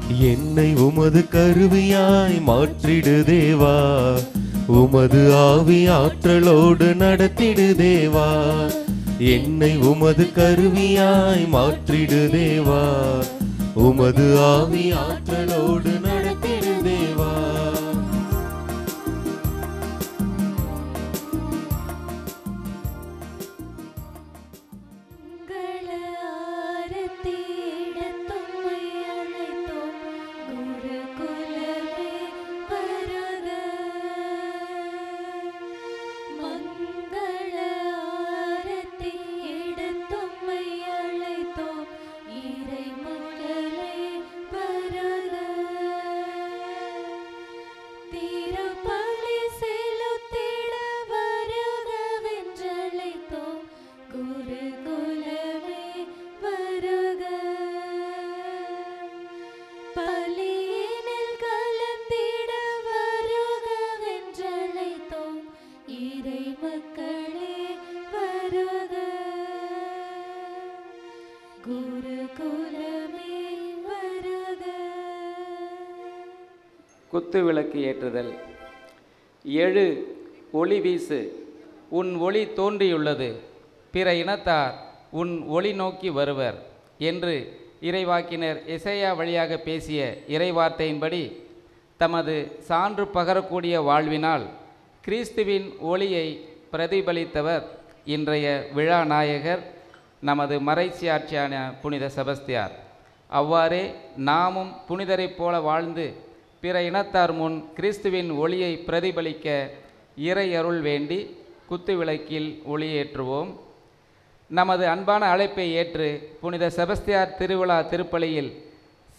என்னை உமது கருவியாய் மாற்றிடு தேவா, உமது ஆவி ஆற்றலோடு நடத்திடு தேவா. என்னை உமது கருவியாய் மாற்றிடு தேவா, உமது ஆவி ஆற்றலோடு நடத்திடு தேவா. குத்து விளக்கு ஏற்றுதல். எழு, ஒளி வீசு, உன் ஒளி தோன்றியுள்ளது, பிற இனத்தார் உன் ஒளி நோக்கி வருவர் என்று இறைவாக்கினர் எசையா வழியாக பேசிய இறைவார்த்தையின்படி தமது சான்று பகரக்கூடிய வாழ்வினால் கிறிஸ்துவின் ஒளியை பிரதிபலித்தவர் இன்றைய விழா நாயகர் நமது மறைச்சியாட்சியான புனித செபஸ்தியார். அவ்வாறே நாமும் புனிதரைப் போல வாழ்ந்து பிற இனத்தார் முன் கிறிஸ்துவின் ஒளியை பிரதிபலிக்க இறை அருள் வேண்டி குத்து விளக்கில் ஒளியேற்றுவோம். நமது அன்பான அழைப்பை ஏற்று புனித செபஸ்தியார் திருவிழா திருப்பலியில்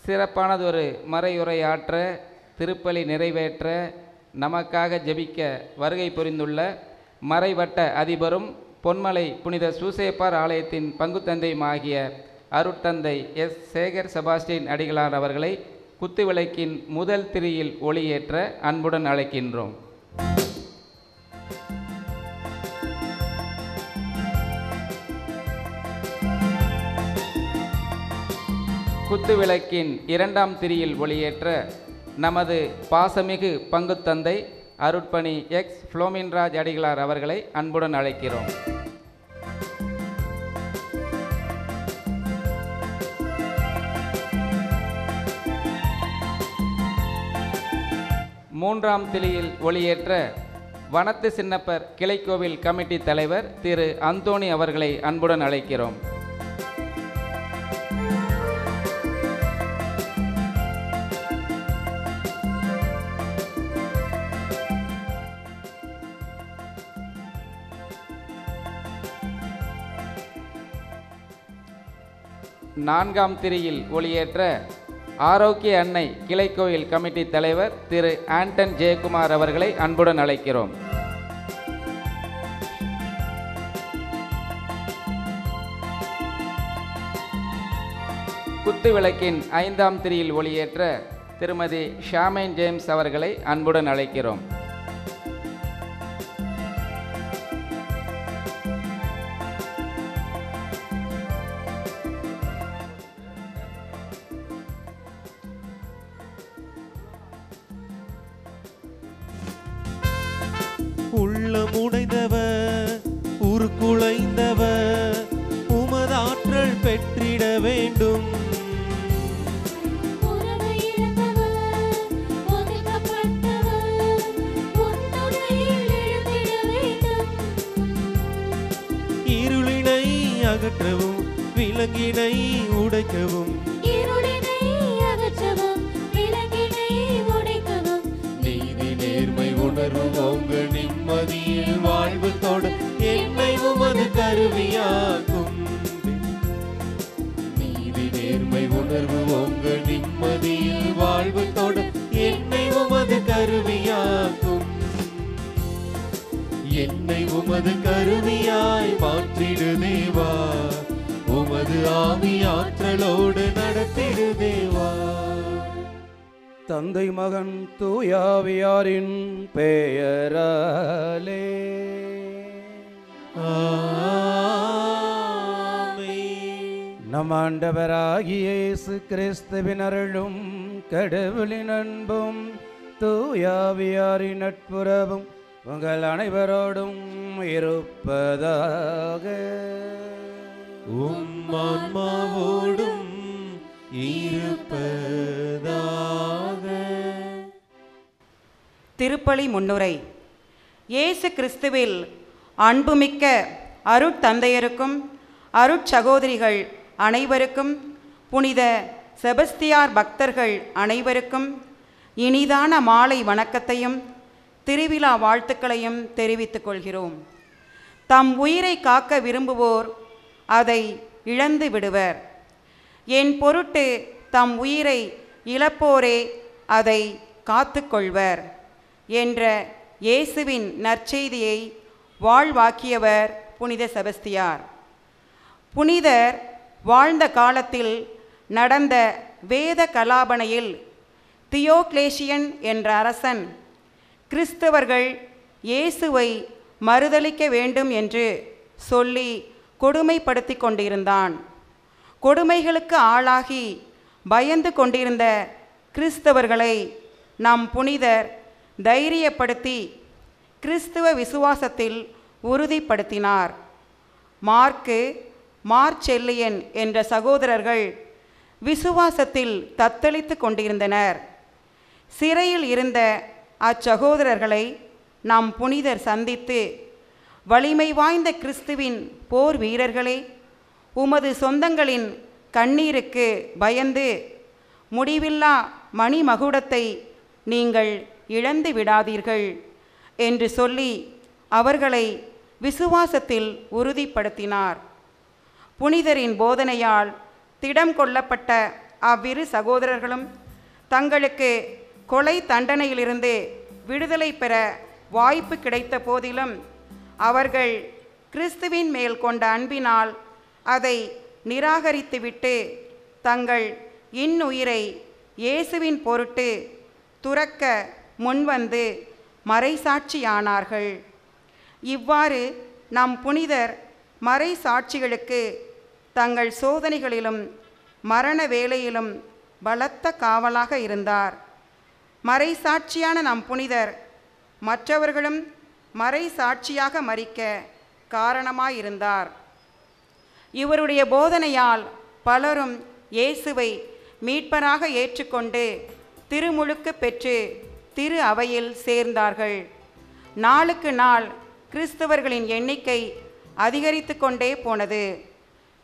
சிறப்பானதொரு மறையுரையாற்ற, திருப்பலி நிறைவேற்ற, நமக்காக ஜெபிக்க வருகை புரிந்துள்ள மறைவட்ட அதிபரும் பொன்மலை புனித சூசேப்பார் ஆலயத்தின் பங்குத்தந்தையும் ஆகிய அருட்தந்தை எஸ். சேகர் செபாஸ்டியன் அடிகளார் அவர்களை குத்து விளக்கின் முதல் திரியில் ஒளியேற்ற அன்புடன் அழைக்கின்றோம். குத்து விளக்கின் இரண்டாம் திரியில் ஒளியேற்ற நமது பாசமிகு பங்குத்தந்தை அருட்பணி எக்ஸ். ஃப்ளோமின்ராஜ் அடிகளார் அவர்களை அன்புடன் அழைக்கிறோம். மூன்றாம் திரியில் ஒளியேற்ற வனத்து சின்னப்பர் கிளைக்கோவில் கமிட்டி தலைவர் திரு அந்தோணி அவர்களை அன்புடன் அழைக்கிறோம். நான்காம் திரியில் ஒளியேற்ற ஆரோக்கிய அன்னை கிளைக்கோயில் கமிட்டி தலைவர் திரு ஆண்டன் ஜெயக்குமார் அவர்களை அன்புடன் அழைக்கிறோம். குத்து விளக்கின் ஐந்தாம் திரியில் ஒளியேற்ற திருமதி ஷாமைன் ஜேம்ஸ் அவர்களை அன்புடன் அழைக்கிறோம். உள்ளமுடைந்தவர், உருக்குலைந்தவர், உமதாற்றல் பெற்றிட வேண்டும். இருளினை அகற்றவும், விலங்கினை உடைக்கவும், நீதி நேர்மை உணர்வு ஓங்க நிம்மதியில் வாழ்வு தொட என்னை உமது கருவியாக்கும். நீதி நேர்மை உணர்வு ஓங்க நிம்மதியில் வாழ்வு தொட என்னை உமது கருவியாக்கும். என்னை உமது கருவியாய் மாற்றிடு தேவா, உமது ஆவி ஆற்றலோடு நடத்திடு தேவா. தந்தை மகன் தூயாவியாரின் பெயராலே ஆமென். நம் ஆண்டவராகிய இயேசு கிறிஸ்துவின் அருளும் கடவுளின் அன்பும் தூயாவியாரின் நட்புறவும் உங்கள் அனைவரோடும் இருப்பதாக. ஆன்மாவோடும் இருப்பதாக. திருப்பலி முன்னுரை. இயேசு கிறிஸ்துவில் அன்புமிக்க அருட்தந்தையருக்கும் அருட்சகோதரிகள் அனைவருக்கும், புனித செபஸ்தியார் பக்தர்கள் அனைவருக்கும் இனிதான மாலை வணக்கத்தையும் திருவிழா வாழ்த்துக்களையும் தெரிவித்துக் கொள்கிறோம். தம் உயிரை காக்க விரும்புவோர் அதை இழந்து விடுவர். என் பொருட்டு தம் உயிரை இழப்போரே அதை காத்து கொள்வர் என்ற இயேசுவின் நற்செய்தியை வாழ்வாக்கியவர் புனித செபஸ்தியார். புனிதர் வாழ்ந்த காலத்தில் நடந்த வேத கலாபனையில் தியோக்லேசியன் என்ற அரசன் கிறிஸ்தவர்கள் இயேசுவை மறுதலிக்க வேண்டும் என்று சொல்லி கொடுமைப்படுத்தி கொண்டிருந்தான். கொடுமைகளுக்கு ஆளாகி பயந்து கொண்டிருந்த கிறிஸ்தவர்களை நம் புனிதர் தைரியப்படுத்தி கிறிஸ்துவ விசுவாசத்தில் உறுதிப்படுத்தினார். மார்ச்செல்லியன் என்ற சகோதரர்கள் விசுவாசத்தில் தத்தளித்து கொண்டிருந்தனர். சிறையில் இருந்த அச்சகோதரர்களை நம் புனிதர் சந்தித்து, வலிமை வாய்ந்த கிறிஸ்துவின் போர் வீரர்களே, உமது சொந்தங்களின் கண்ணீருக்கு பயந்து முடிவில்லா மணிமகுடத்தை நீங்கள் இழந்து விடாதீர்கள் என்று சொல்லி அவர்களை விசுவாசத்தில் உறுதிப்படுத்தினார். புனிதரின் போதனையால் திடம் கொள்ளப்பட்ட அவ்விரு சகோதரர்களும் தங்களுக்கு கொலை தண்டனையிலிருந்து விடுதலை பெற வாய்ப்பு கிடைத்த போதிலும் அவர்கள் கிறிஸ்துவின் மேல் கொண்ட அன்பினால் அதை நிராகரித்துவிட்டு தங்கள் இன்னுயிரை இயேசுவின் பொருட்டு துறக்க முன்வந்து மறைசாட்சியானார்கள். இவ்வாறு நம் புனிதர் மறைசாட்சிகளுக்கு தங்கள் சோதனைகளிலும் மரண வேளையிலும் பலத்த காவலாக இருந்தார். மறைசாட்சியான நம் புனிதர் மற்றவர்களும் மறைசாட்சியாக மரிக்க காரணமாயிருந்தார். இவருடைய போதனையால் பலரும் இயேசுவை மீட்பராக ஏற்றுக்கொண்டு திருமுழுக்கு பெற்று திரு அவையில் சேர்ந்தார்கள். நாளுக்கு நாள் கிறிஸ்தவர்களின் எண்ணிக்கை அதிகரித்து கொண்டே போனது.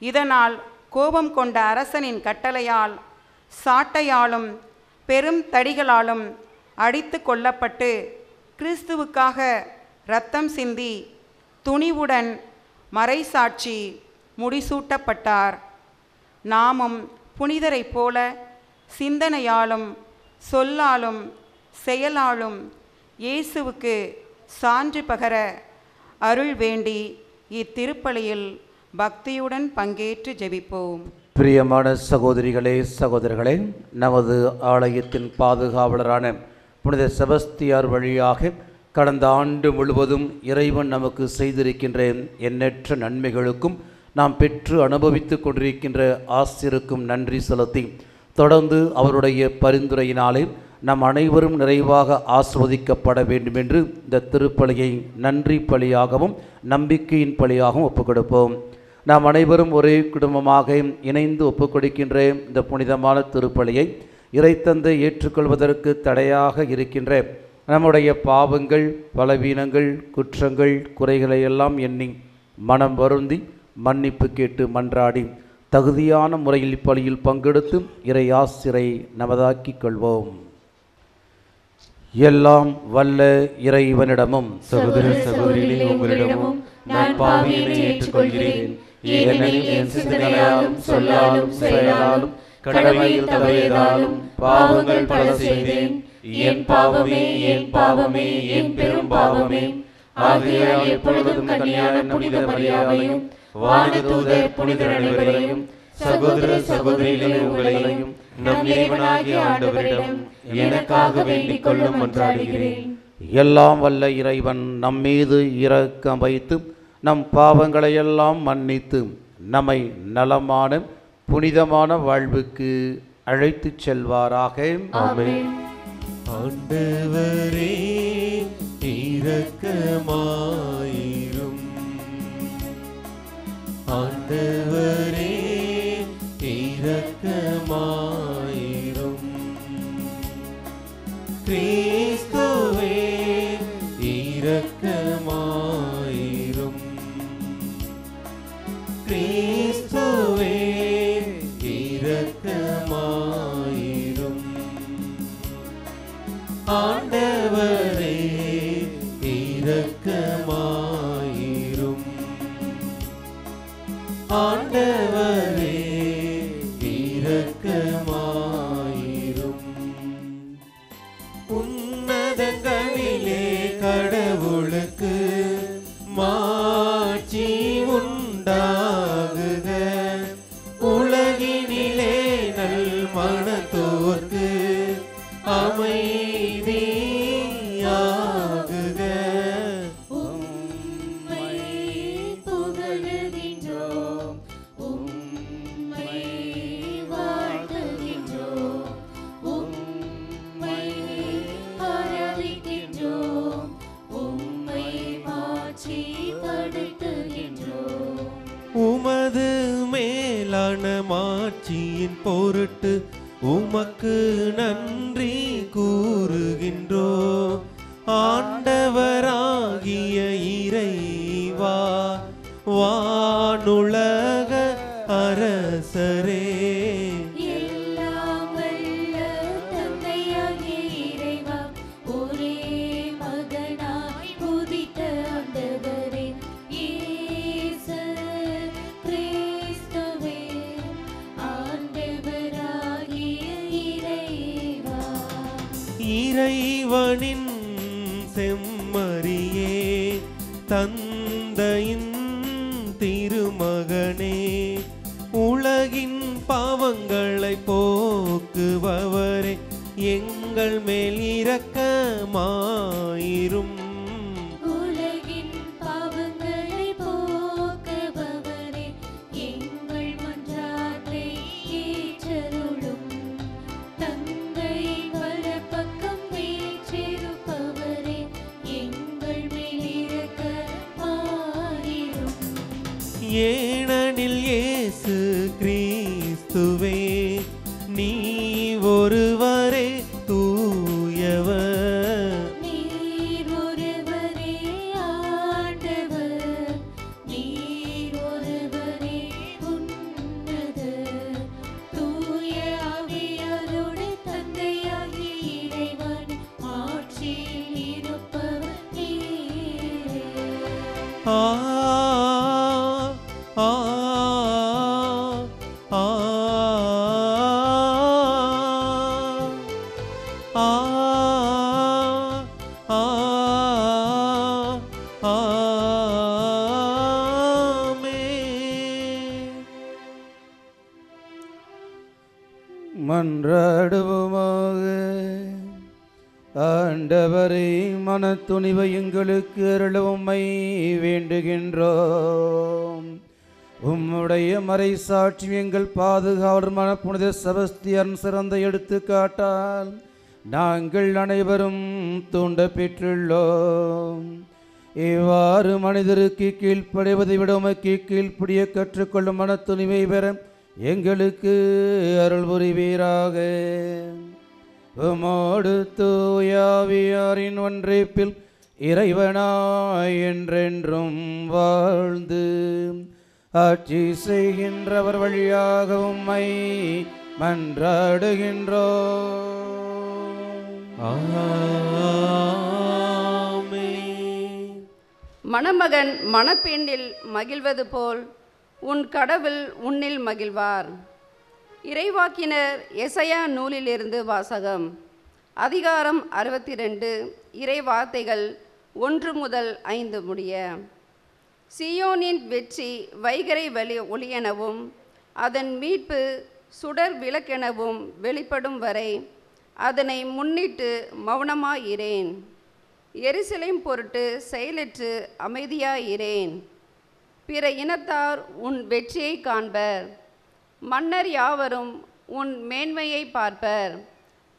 இதனால் கோபம் கொண்ட அரசனின் கட்டளையால் சாட்டையாலும் பெரும் தடிகளாலும் அடித்து கொல்லப்பட்டு கிறிஸ்துவுக்காக இரத்தம் சிந்தி துணிவுடன் மறைசாட்சி முடிசூட்டப்பட்டார். நாமும் புனிதரைப் போல சிந்தனையாலும் சொல்லாலும் செயலாலும் இயேசுவுக்கு சான்று பகர அருள் வேண்டி இத்திருப்பலியில் பக்தியுடன் பங்கேற்று ஜெபிப்போம். பிரியமான சகோதரிகளே, சகோதரர்களே, நமது ஆலயத்தின் பாதுகாவலரான புனித செபஸ்தியார் வழியாக கடந்த ஆண்டு முழுவதும் இறைவன் நமக்கு செய்திருக்கின்ற எண்ணற்ற நன்மைகளுக்கும் நாம் பெற்று அனுபவித்து கொண்டிருக்கின்ற ஆசிருக்கும் நன்றி செலுத்தி, தொடர்ந்து அவருடைய பரிந்துரையினாலே நம் அனைவரும் நிறைவாக ஆசிர்வதிக்கப்பட வேண்டும் என்று இந்த திருப்பலியை நன்றி பலியாகவும் நம்பிக்கையின் பலியாகவும் ஒப்புக்கொடுப்போம். நாம் அனைவரும் ஒரே குடும்பமாக இணைந்து ஒப்புக்கொடுக்கின்ற இந்த புனிதமான திருப்பலியை இறைத்தந்தை ஏற்றுக்கொள்வதற்கு தடையாக இருக்கின்ற நம்முடைய பாவங்கள், பலவீனங்கள், குற்றங்கள், குறைகளை எல்லாம் எண்ணி மனம் வருந்தி மன்னிப்பு கேட்டு மன்றாடி தகுதியான முறையில் இப்பலியில் பங்கெடுத்து இறை ஆசிரை நமதாக்கிக் கொள்வோம். எல்லாம் வல்ல இறைவனிடமும் சகோதர சகோதரிகளே, உங்களிடமும் நான் பாவியனை ஏற்றுக்கொள்கிறேன். ஏனெனில் என் சிந்தனையாலும் சொல்லாலும் செயலாலும் கடமையில் தவறியதாலும் பாவங்கள் பல செய்தேன். என் பாவமே, என் பாவமே, என் பெரும் பாவமே. ஆகையால் எப்பொழுதும் கன்னியான புனித மரியாதையும் வானதூதர் புனிதர் அனைவரையும் சகோதர சகோதரிகளே உங்களையும் நம் இறைவனாகிய ஆண்டவரிடம் எனக்காக வேண்டிக் கொள்ளும் மன்றாடுகிறேன். எல்லாம் வல்ல இறைவன் நம்மீது இரக்கம் வைத்து நம் பாவங்களையெல்லாம் மன்னித்து நம்மை நலமான புனிதமான வாழ்வுக்கு அழைத்துச் செல்வாராக. ஆமென். ஆண்டவரே இரக்கமாயிரும். ஆண்டவரே இரக்கமாயிரும். கிறிஸ்துவே இரக்கமாயிரும். கிறிஸ்துவே இரக்கமாயிரும். ஆண்டவரே இரக்கமாயிரும். ஆண்டவரே இரக்கமாயிரும். உன்னதங்களிலே கடவுளுக்கு மாட்சி உண்டாகுக. உலகினிலே நல் மனத்தோர்க்கு அமைதியாகுக. உம்மை புகழுகின்றோம், உம்மை வாழ்த்துகின்றோம், உம்மை ஆராதிக்கின்றோம், உம்மை மாட்சிப்படுத்துகின்றோம். உமது மேலான மாட்சியின் பொருட்டு உமக்கு நன்றி கூறுகின்றோம். ஆண்டவராகிய இறைவா, வானுலக அரசரே, எல்லாம் வல்ல தந்தையாகிய இறைவா, ஒரே மகனாய் உதித்த ஆண்டவரே இயேசு கிறிஸ்துவே, ஆண்டவராகிய இறைவா. இறைவனின் செம்மறியே, தந்தையின் திருமகனே, உலகின் பாவங்களை போக்குபவரே, எங்கள் மேல் இரக்கமாயிரும். உலகின் பாவங்களை போக்குபவரே, எங்கள் மன்றாட்டை ஏற்றருளும். தந்தை வலப்பக்கம் வீற்றிருப்பவரே, எங்கள் மேல் இரக்கமாயிரும். ஏனெனில் இயேசு கிறிஸ்துவே, நீ ஒருவரே தூயவர். நீர் ஒருவரே ஆண்டவர், நீர் ஒருவரே உன்னதர். தூய ஆவியாரோடு தந்தையாகிய இறைவன் ஆட்சியில் இருப்பவர் நீரே. ஆ ஆ ஆ ஆ ஆ ஆமென். மன்றாடுவோமாக. ஆண்டவரே, மனத்துணிவை எங்களுக்கு அருள உம்மை வேண்டுகின்றோம். உம்முடைய மறைசாட்சி எங்கள் பாதுகாவலர் புனித செபஸ்தியன் சிறந்த எடுத்துக்காட்டால் நாங்கள் அனைவரும் தூண்ட பெற்றுள்ளோம். இவ்வாறு மனிதருக்கு கீழ்ப்படைவதை விட உமக்கு கீழ்ப்படிய கற்றுக்கொள்ளும் மனத்துணிவை பெற எங்களுக்கு அருள் புரிவீராக. உமோடு தூயாவியாரின் ஒன்றைப்பில் இறைவனாய் என்றென்றும் வாழ்ந்து ஆட்சி செய்கின்றவர் வழியாக உம்மை மன்றாடுகின்றோம். ஆமென். மணமகன் மணப்பெண்ணில் மகிழ்வது போல் உன் கடவுள் உன்னில் மகிழ்வார். இறைவாக்கினர் எசையா நூலிலிருந்து வாசகம். அதிகாரம் 62, இறை வார்த்தைகள் 1 முதல் 5 முடிய. சியோனின் வெற்றி வைகறை ஒளியெனவும் அதன் மீட்பு சுடர் விளக்கெனவும் வெளிப்படும் வரை அதனை முன்னிட்டு மௌனமாயிரேன். எருசலேம் பொருட்டு செயலற்று அமைதியாயிரேன். பிற இனத்தார் உன் வெற்றியை காண்பர். மன்னர் யாவரும் உன் மேன்மையை பார்ப்பர்.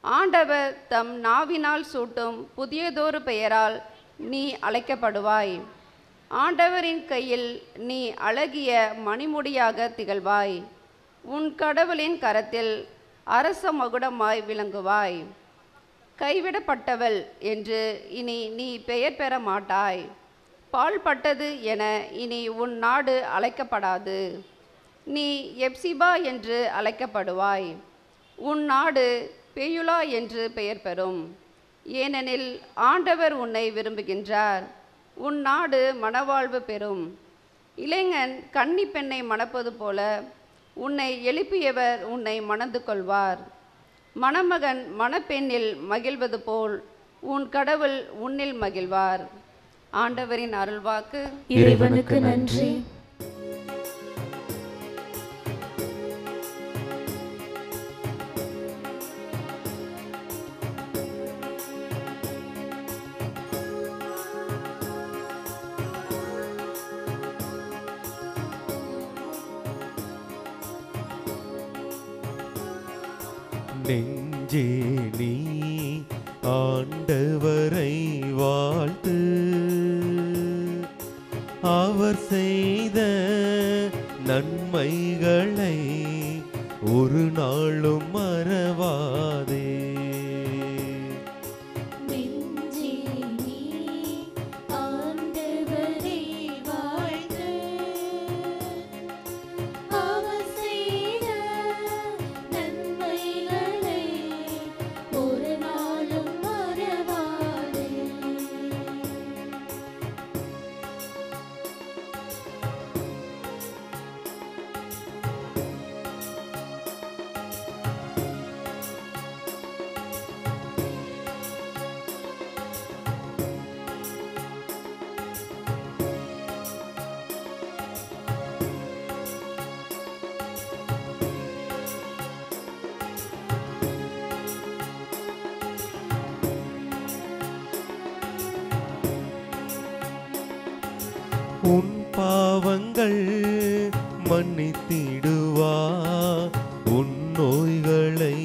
ஆண்டவர் தம் நாவினால் சூட்டும் புதியதொரு பெயரால் நீ அழைக்கப்படுவாய். ஆண்டவரின் கையில் நீ அழகிய மணிமுடியாக திகழ்வாய். உன் கடவுளின் கரத்தில் அரச மகுடமாய் விளங்குவாய். கைவிடப்பட்டவள் என்று இனி நீ பெயர் பெற மாட்டாய். பாழ்பட்டது என இனி உன் நாடு அழைக்கப்படாது. நீ எப்சிபா என்று அழைக்கப்படுவாய். உன் நாடு பெயுலா என்று பெயர் பெறும். ஏனெனில் ஆண்டவர் உன்னை விரும்புகின்றார். உன் நாடு மணவாழ்வு பெறும். இளைஞன் கன்னி பெண்ணை மணப்பது போல உன்னை எழுப்பியவர் உன்னை மணந்து கொள்வார். மணமகன் மணப்பெண்ணில் மகிழ்வது போல் உன் கடவுள் உன்னில் மகிழ்வார். ஆண்டவரின் அருள்வாக்கு. இறைவனுக்கு நன்றி. நெஞ்சே நீ ஆண்டவரை வாழ்த்து, அவர் செய்த நன்மைகளை ஒரு நாளும் மறவாதே. உன் பாவங்கள் மன்னித்திடுவார், உன் நோய்களை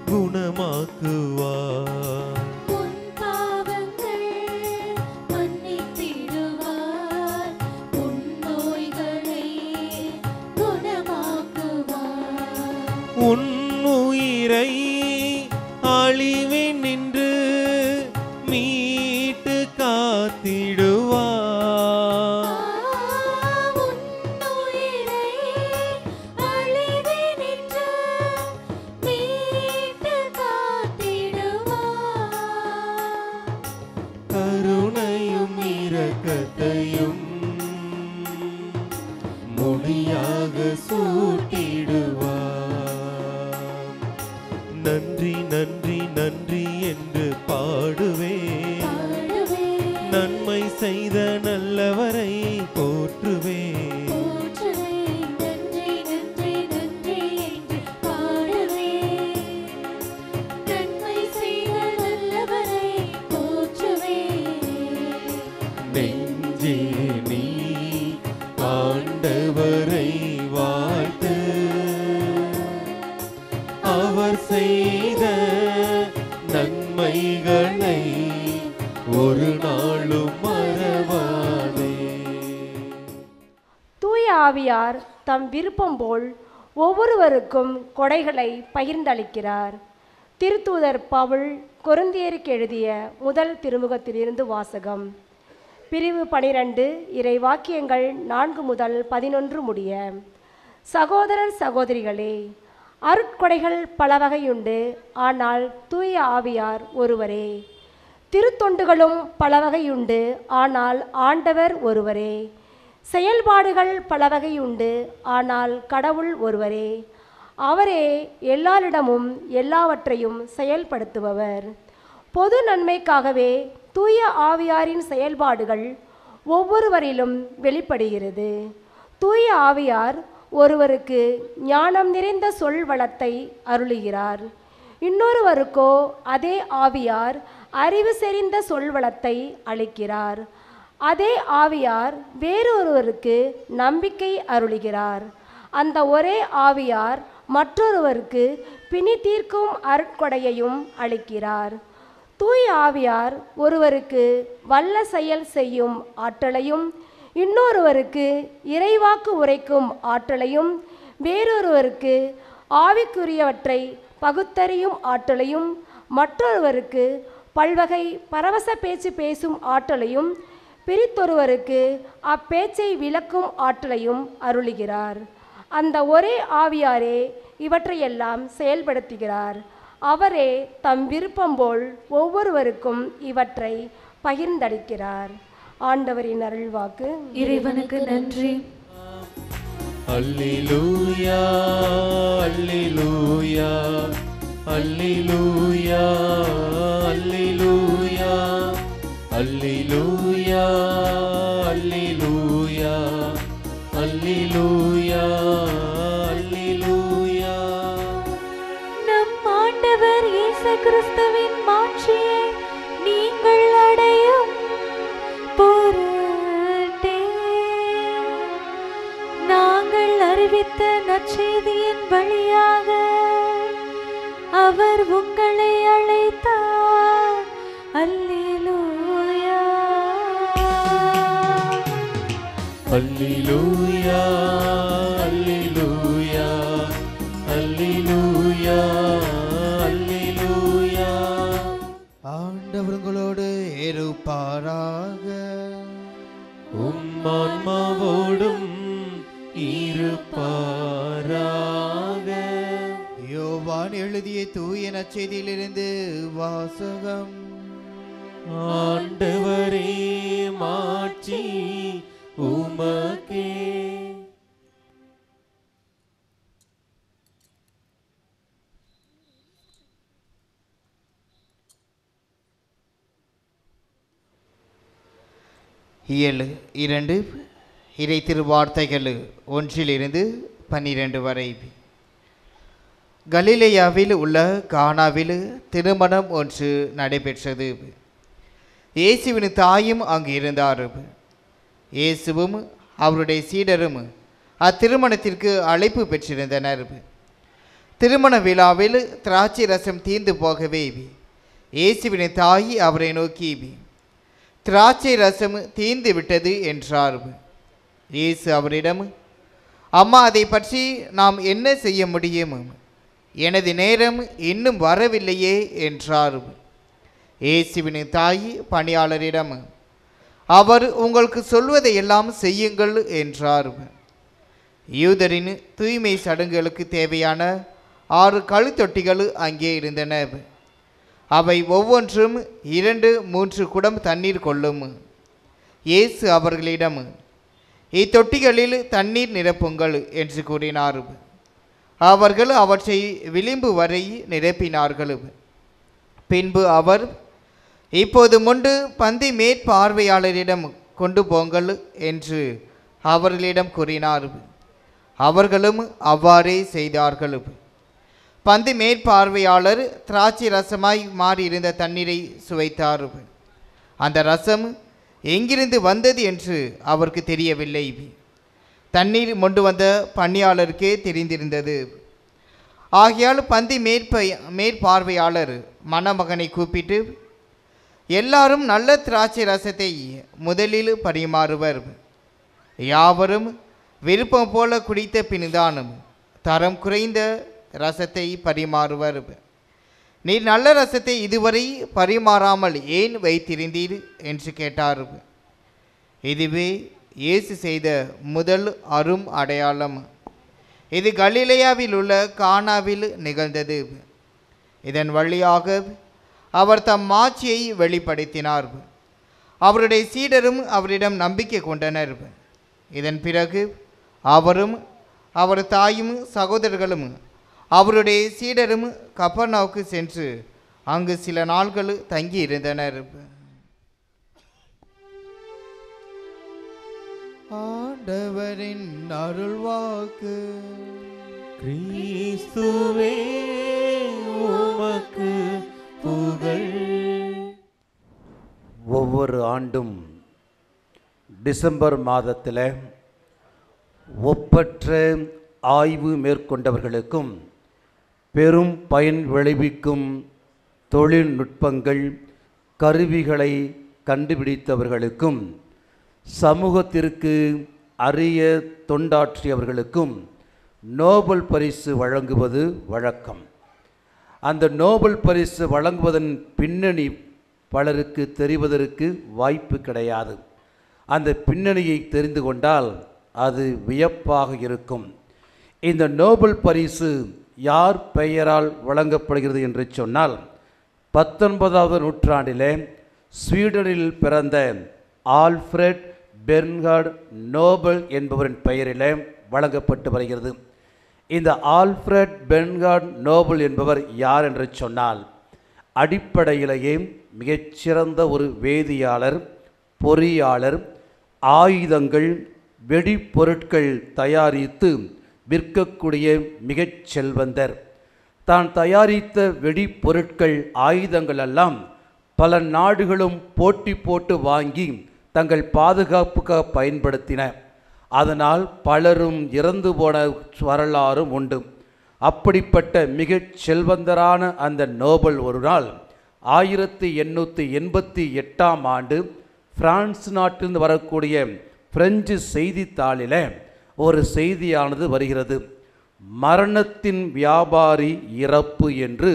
குணமாக்குவார். உன் பாவங்கள் மன்னித்திடுவார், உன் நோய்களை குணமாக்குவார். உன் உயிரை அழிவில் நின்று மீட்டு காத்திடுவார். கருணையும் இரக்கத்தையும் முடியாக சூட்டிடுவார். நன்றி நன்றி நன்றி என்று பாடுவேன், நன்மை செய்த நல்லவரை போற்றுவேன். நெஞ்சே நீ ஆண்டவரை வாழ்த்து, அவர் செய்த நன்மைகளை ஒரு நாளும் மறவாதே. தூய ஆவியார் தம் விருப்பம் போல் ஒவ்வொருவருக்கும் கொடைகளை பகிர்ந்தளிக்கிறார். திருத்தூதர் பவுல் கொரிந்தியருக்கு எழுதிய முதல் திருமுகத்திலிருந்து வாசகம். பிரிவு 12 இறை வாக்கியங்கள் 4 முதல் 11 முடிய. சகோதரர் சகோதரிகளே, அருட்கொடைகள் பல வகையுண்டு, ஆனால் தூய ஆவியார் ஒருவரே. திருத்தொண்டுகளும் பல வகையுண்டு, ஆனால் ஆண்டவர் ஒருவரே. செயல்பாடுகள் பல வகையுண்டு, ஆனால் கடவுள் ஒருவரே. அவரே எல்லாரிடமும் எல்லாவற்றையும் செயல்படுத்துபவர். பொது நன்மைக்காகவே தூய ஆவியாரின் செயல்பாடுகள் ஒவ்வொருவரிலும் வெளிப்படுகிறது. தூய ஆவியார் ஒருவருக்கு ஞானம் நிறைந்த சொல் வளத்தை அருளுகிறார். இன்னொருவருக்கோ அதே ஆவியார் அறிவு செறிந்த சொல் வளத்தை அளிக்கிறார். அதே ஆவியார் வேறொருவருக்கு நம்பிக்கை அருளுகிறார். அந்த ஒரே ஆவியார் மற்றொருவருக்கு பிணி தீர்க்கும் அருட்கொடையையும் அளிக்கிறார். தூய ஆவியார் ஒருவருக்கு வல்ல செயல் செய்யும் ஆற்றலையும், இன்னொருவருக்கு இறைவாக்கு உரைக்கும் ஆற்றலையும், வேறொருவருக்கு ஆவிக்குரியவற்றை பகுத்தறியும் ஆற்றலையும், மற்றொருவருக்கு பல்வகை பரவச பேச்சு பேசும் ஆற்றலையும், பிரித்தொருவருக்கு அப்பேச்சை விளக்கும் ஆற்றலையும் அருளுகிறார். அந்த ஒரே ஆவியாரே இவற்றையெல்லாம் செயல்படுத்துகிறார். அவரே தம் விருப்பம் போல் ஒவ்வொருவருக்கும் இவற்றை பகிர்ந்தளிக்கிறார். ஆண்டவரின் அருள்வாக்கு. இறைவனுக்கு நன்றி. அல்லேலூயா அல்லேலூயா அல்லேலூயா அல்லேலூயா அல்லேலூயா அல்லேலூயா அல்லேலூயா அல்லேலூயா. நம் ஆண்டவர் இயேசு கிறிஸ்துவின் மாட்சியை நீங்கள் அடையும் பொருட்டே நாங்கள் அறிவித்த நற்செய்தியின் வழியாக அவர் உங்களை அழைத்தார். அல்லேலூயா அல்லேலூயா அல்லேலூயா அல்லேலூயா அல்லேலூயா. ஆண்டவர் உங்களோடு இருப்பாராக. ஆன்மாவோடும் இருப்பாராக. யோவான் எழுதிய தூய நற்செய்தியிலிருந்து வாசகம். ஆண்டவரே மாட்சி உமக்கே. இயல் 2 இறை திருவார்த்தைகள் 1-12 வரை. கலிலேயாவில் உள்ள கானாவில் திருமணம் ஒன்று நடைபெற்றது. இயேசுவின் தாயும் அங்கு இருந்தார். இயேசுவும் அவருடைய சீடரும் அத்திருமணத்திற்கு அழைப்பு பெற்றிருந்தனர். திருமண விழாவில் திராட்சை ரசம் தீர்ந்து போகவே இயேசுவின் தாய் அவரை நோக்கி, திராட்சை ரசம் தீர்ந்து விட்டது என்றார். இயேசு அவரிடம், அம்மா, அதை பற்றி நாம் என்ன செய்ய முடியும்? எனது நேரம் இன்னும் வரவில்லையே என்றார். இயேசுவின் தாய் பணியாளரிடம், அவர் உங்களுக்கு சொல்வதை எல்லாம் செய்யுங்கள் என்றார். யூதரின் தூய்மை சடங்குகளுக்கு தேவையான 6 கழுத்தொட்டிகள் அங்கே இருந்தன. அவை ஒவ்வொன்றும் 2-3 குடம் தண்ணீர் கொள்ளும். இயேசு அவர்களிடம், இத்தொட்டிகளில் தண்ணீர் நிரப்புங்கள் என்று கூறினார். அவர்கள் அவற்றை விளிம்பு வரை நிரப்பினார்கள். பின்பு அவர், இப்போது முண்டு பந்தி மேற்பார்வையாளரிடம் கொண்டு போங்கள் என்று அவர்களிடம் கூறினார். அவர்களும் அவ்வாறே செய்தார்கள். பந்தி மேற்பார்வையாளர் திராட்சை ரசமாய் மாறியிருந்த தண்ணீரை சுவைத்தார். அந்த ரசம் எங்கிருந்து வந்தது என்று அவருக்கு தெரியவில்லை. தண்ணீர் மொண்டு வந்த பணியாளருக்கே தெரிந்திருந்தது. ஆகையால் பந்தி மேற்பார்வையாளர் மணமகனை கூப்பிட்டு, எல்லாரும் நல்ல திராட்சை ரசத்தை முதலில் பரிமாறுவர், யாவரும் விருப்பம் போல குடித்த பின்தானும் தரம் குறைந்த ரசத்தை பரிமாறுவர். நீர் நல்ல ரசத்தை இதுவரை பரிமாறாமல் ஏன் வைத்திருந்தீர் என்று கேட்டார். இதுவே இயேசு செய்த முதல் அரும் அடையாளம். இது கலிலேயாவில் உள்ள கானாவில் நிகழ்ந்தது. இதன் வழியாக அவர் தம் மாட்சியை வெளிப்படுத்தினார். அவருடைய சீடரும் அவரிடம் நம்பிக்கை கொண்டனர். இதன் பிறகு அவரும் அவர் தாயும் சகோதரர்களும் அவருடைய சீடரும் கப்பர்நாவுக்கு சென்று அங்கு சில நாள்கள் தங்கி இருந்தனர். ஆண்டவரின் அருள்வாக்கு. கிறிஸ்துவே உமக்கு புகழ். ஒவ்வொரு ஆண்டும் டிசம்பர் மாதத்தில் ஒப்பற்ற ஆய்வு மேற்கொண்டவர்களுக்கும் பெரும் பயன் விளைவிக்கும் தொழில்நுட்பங்கள் கருவிகளை கண்டுபிடித்தவர்களுக்கும் சமூகத்திற்கு அரிய தொண்டாற்றியவர்களுக்கும் நோபல் பரிசு வழங்குவது வழக்கம். அந்த நோபல் பரிசு வழங்குவதன் பின்னணி பலருக்கு தெரிவதற்கு வாய்ப்பு கிடையாது. அந்த பின்னணியை தெரிந்து கொண்டால் அது வியப்பாக இருக்கும். இந்த நோபல் பரிசு யார் பெயரால் வழங்கப்படுகிறது என்று சொன்னால், 19வது நூற்றாண்டிலே ஸ்வீடனில் பிறந்த ஆல்ஃபிரட் பெர்ன்ஹார்ட் நோபல் என்பவரின் பெயரிலே வழங்கப்பட்டு வருகிறது. இந்த ஆல்ஃபிரட் பெர்ன்ஹார்ட் நோபல் என்பவர் யார் என்று சொன்னால், அடிப்படையிலேயே மிகச்சிறந்த ஒரு வேதியியலாளர், பொறியாளர், ஆயுதங்கள், வெடிப்பொருட்கள் தயாரித்து விற்கக்கூடிய மிகச் செல்வந்தர். தான் தயாரித்த வெடிப்பொருட்கள், ஆயுதங்கள் எல்லாம் பல நாடுகளும் போட்டி போட்டு வாங்கி தங்கள் பாதுகாப்புக்காக பயன்படுத்தின. அதனால் பலரும் இறந்து போன வரலாறும் உண்டு. அப்படிப்பட்ட மிகச் செல்வந்தரான அந்த நோபல் ஒரு நாள் 1888ஆம் ஆண்டு பிரான்ஸ் நாட்டிலிருந்து வரக்கூடிய பிரெஞ்சு செய்தித்தாளில் ஒரு செய்தியானது வருகிறது. மரணத்தின் வியாபாரி இறப்பு என்று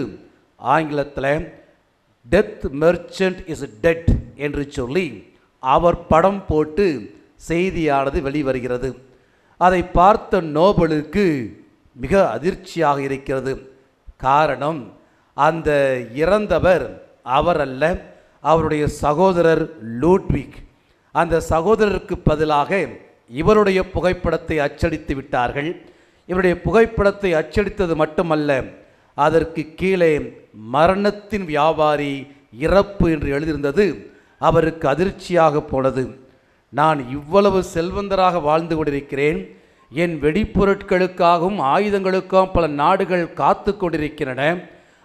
ஆங்கிலத்தில் டெத் மெர்ச்சன்ட் இஸ் டெட் என்று சொல்லி அவர் படம் போட்டு செய்தியானது வெளிவருகிறது. அதை பார்த்த நோபலுக்கு மிக அதிர்ச்சியாக இருக்கிறது. காரணம், அந்த இறந்தவர் அவர் அல்ல, அவருடைய சகோதரர் லூட்விக். அந்த சகோதரருக்கு பதிலாக இவருடைய புகைப்படத்தை அச்சடித்து விட்டார்கள். இவருடைய புகைப்படத்தை அச்சடித்தது மட்டுமல்ல, அதற்கு கீழே மரணத்தின் வியாபாரி இறப்பு என்று எழுதியிருந்தது. அவருக்கு அதிர்ச்சியாக போனது. நான் இவ்வளவு செல்வந்தராக வாழ்ந்து கொண்டிருக்கிறேன், என் வெடிப்பொருட்களுக்காகவும் ஆயுதங்களுக்காகவும் பல நாடுகள் காத்து கொண்டிருக்கின்றன.